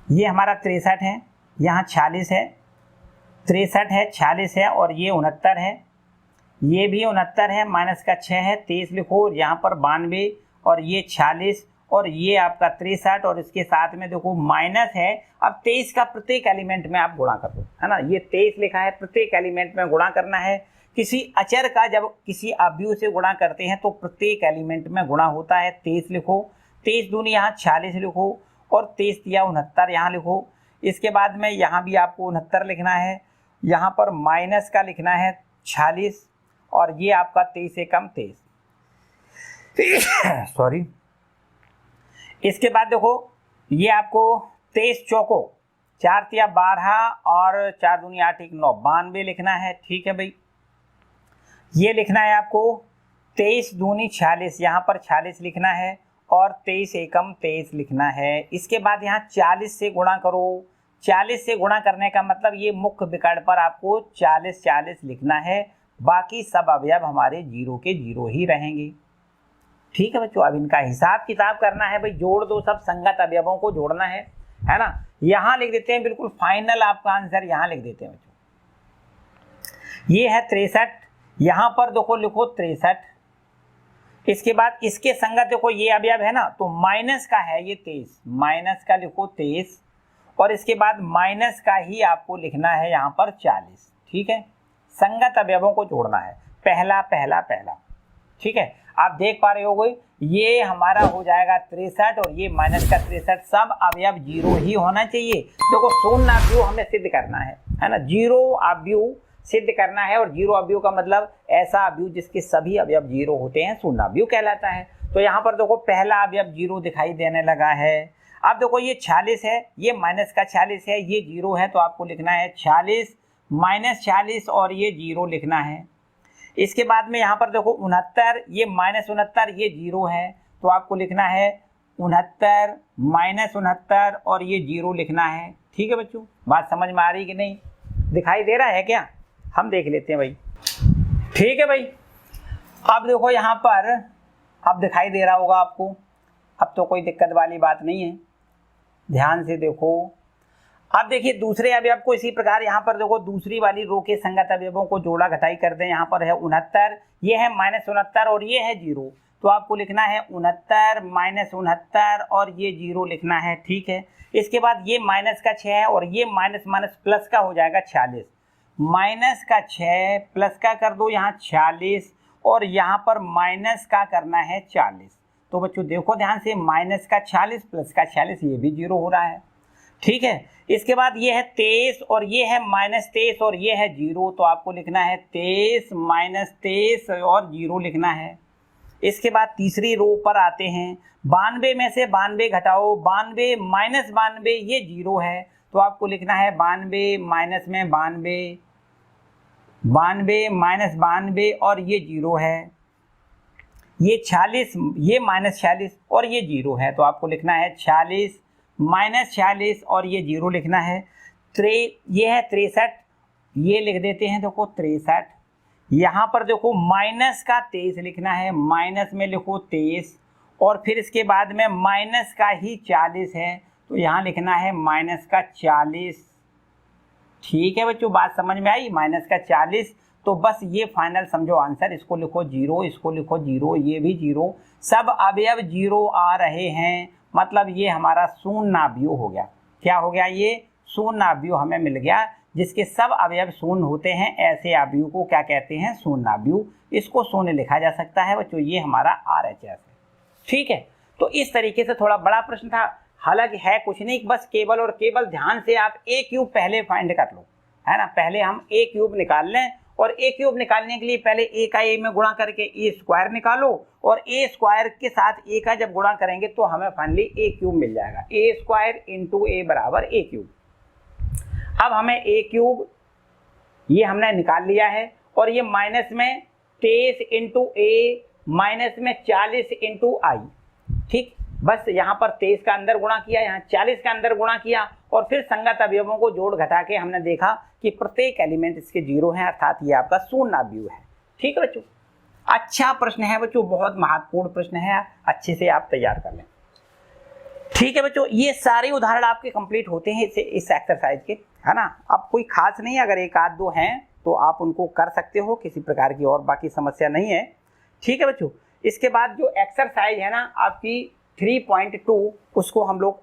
Speaker 1: ये हमारा 63 है, यहाँ 46 है, 63 है 46 है, और ये 69 है, ये भी 69 है, माइनस का 6 है, 23 लिखो, और यहाँ पर 92, और ये 46, और ये आपका 63, और इसके साथ में देखो माइनस है। अब 23 का प्रत्येक एलिमेंट में आप गुणा कर दो, है ना। ये 23 लिखा है, प्रत्येक एलिमेंट में गुणा करना है। किसी अचर का जब किसी अवयव से गुणा करते हैं तो प्रत्येक एलिमेंट में गुणा होता है। 23 लिखो, 23 दूनी यहाँ 46 लिखो, और 23 दिया 69 यहाँ लिखो। इसके बाद में यहाँ भी आपको 69 लिखना है, यहाँ पर माइनस का लिखना है 46, और ये आपका 23 से कम 23 सॉरी। इसके बाद देखो ये आपको 23 चौको 4 तिया 12 और 4 दूनी 8 1 9 92 लिखना है। ठीक है भाई, ये लिखना है आपको 23 दूनी 46, यहाँ पर 46 लिखना है, और 23 एकम 23 लिखना है। इसके बाद यहाँ 40 से गुणा करो। 40 से गुणा करने का मतलब ये मुख्य विकर्ण पर आपको 40 40 लिखना है, बाकी सब अवयव हमारे जीरो के जीरो ही रहेंगे। ठीक है बच्चों, अब इनका हिसाब किताब करना है भाई, जोड़ दो, सब संगत अवयवों को जोड़ना है ना। यहाँ लिख देते हैं बिल्कुल फाइनल आपका आंसर, यहाँ लिख देते हैं बच्चों। ये है 63, यहाँ पर देखो लिखो 63। इसके बाद इसके संगत देखो ये अवयव है ना, तो माइनस का है ये 23, माइनस का लिखो 23, और इसके बाद माइनस का ही आपको लिखना है यहाँ पर 40। ठीक है, संगत अवयवों को जोड़ना है, पहला पहला पहला। ठीक है, आप देख पा रहे हो ये हमारा हो जाएगा 63, और ये माइनस का 63, सब अवयव जीरो ही होना चाहिए। देखो शून्य अवयव हमें सिद्ध करना है ना, जीरो अवयव सिद्ध करना है, और जीरो अवयव का मतलब ऐसा अवयव जिसके सभी अवयव जीरो होते हैं शून्य अवयव कहलाता है। तो यहाँ पर देखो पहला अवयव जीरो दिखाई देने लगा है। अब देखो ये 46 है, ये माइनस का 46 है, ये जीरो है, तो आपको लिखना है 46 माइनस 40, और ये जीरो लिखना है। इसके बाद में यहाँ पर देखो 69, ये माइनस 69, ये जीरो है, तो आपको लिखना है 69 माइनस 69, और ये जीरो लिखना है। ठीक है बच्चों, बात समझ में आ रही कि नहीं, दिखाई दे रहा है क्या? हम देख लेते हैं भाई। ठीक है भाई, अब देखो यहाँ पर अब दिखाई दे रहा होगा आपको, अब तो कोई दिक्कत वाली बात नहीं है, ध्यान से देखो। अब देखिए दूसरे अवयव को इसी प्रकार यहाँ पर देखो दूसरी वाली रो के संगत अवयवों को जोड़ा घटाई कर दें। यहाँ पर है 69, ये है माइनस 69, और ये है जीरो, तो आपको लिखना है 69 माइनस 69, और ये जीरो लिखना है। ठीक है, इसके बाद ये माइनस का 6 है, और ये माइनस माइनस प्लस का हो जाएगा 46, माइनस का 6 प्लस का कर दो यहाँ 46, और यहाँ पर माइनस का करना है 40। तो बच्चों देखो ध्यान से, माइनस का 40 प्लस का 46, ये भी जीरो हो रहा है। ठीक है, इसके बाद ये है 23, और ये है माइनस 23, और ये है जीरो, तो आपको लिखना है 23 माइनस 23, और जीरो लिखना है। इसके बाद तीसरी रो पर आते हैं, 92 में से 92 घटाओ, 92 माइनस 92, ये जीरो है, तो आपको लिखना है 92 माइनस में 92, 92 माइनस 92, और ये जीरो है। ये 46, ये माइनस 46, और ये जीरो है, तो आपको लिखना है 46 माइनस 46, और ये जीरो लिखना है। ये है 63, ये लिख देते हैं देखो 63। यहाँ पर देखो माइनस का 23 लिखना है, माइनस में लिखो 23, और फिर इसके बाद में माइनस का ही 40 है, तो यहाँ लिखना है माइनस का 40। ठीक है बच्चों, बात समझ में आई, माइनस का 40। तो बस ये फाइनल समझो आंसर, इसको लिखो जीरो, इसको लिखो जीरो, ये भी जीरो, सब अवयव जीरो आ रहे हैं, मतलब ये हमारा शून्य अवयव हो गया। क्या हो गया? ये शून्य अवयव हमें मिल गया, जिसके सब अवयव शून्य होते हैं, ऐसे अवयव को क्या कहते हैं? शून्य अवयव। इसको शून्य लिखा जा सकता है बच्चों, ये हमारा RHS है। ठीक है, तो इस तरीके से थोड़ा बड़ा प्रश्न था, हालांकि है कुछ नहीं, बस केवल और केवल ध्यान से आप A क्यूब पहले फाइंड कर लो, है ना। पहले हम A क्यूब निकाल लें, और A क्यूब निकालने के लिए पहले A का A में गुणा करके A स्क्वायर निकालो, और A स्क्वायर के साथ A का जब गुणा करेंगे तो हमें फाइनली A क्यूब मिल जाएगा। A स्क्वायर इंटू A बराबर A क्यूब। अब हमें A क्यूब ये हमने निकाल लिया है, और ये माइनस में 23 इंटू A माइनस में 40 इंटू I। ठीक, बस यहाँ पर 23 का अंदर गुणा किया, यहाँ 40 का अंदर गुणा किया, और फिर संगत अवयवों को जोड़ घटा के हमने देखा कि प्रत्येक एलिमेंट इसके जीरो हैं, अर्थात ये आपका शून्य अवयव है। ठीक है बच्चों, अच्छा प्रश्न है बच्चों, बहुत महत्वपूर्ण प्रश्न है, अच्छे से आप तैयार कर लें। ठीक है बच्चों, ये सारे उदाहरण आपके कंप्लीट होते हैं इस एक्सरसाइज के, है ना। अब कोई खास नहीं, अगर एक आध दो हैं तो आप उनको कर सकते हो, किसी प्रकार की और बाकी समस्या नहीं है। ठीक है बच्चों, इसके बाद जो एक्सरसाइज है ना आपकी 3.2, उसको हम लोग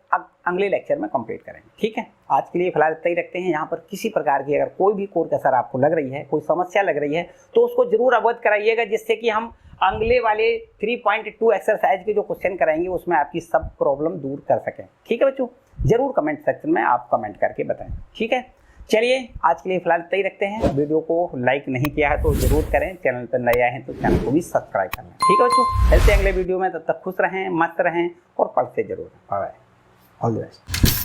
Speaker 1: अगले लेक्चर में कंप्लीट करेंगे। ठीक है, आज के लिए फिलहाल इतना ही रखते हैं। यहाँ पर किसी प्रकार की अगर कोई भी कोर कसर आपको लग रही है, कोई समस्या लग रही है, तो उसको जरूर अवगत कराइएगा, जिससे कि हम अगले वाले 3.2 एक्सरसाइज के जो क्वेश्चन कराएंगे उसमें आपकी सब प्रॉब्लम दूर कर सकें। ठीक है बच्चों, जरूर कमेंट सेक्शन में आप कमेंट करके बताएं। ठीक है, चलिए आज के लिए फिलहाल इतना ही रखते हैं। वीडियो को लाइक नहीं किया है तो जरूर करें, चैनल पर नए आए हैं तो चैनल को भी सब्सक्राइब करना। ठीक है बच्चों, मिलते हैं अगले वीडियो में, तब तक खुश रहें, मस्त रहें और पढ़ते जरूर। Bye bye, all the best.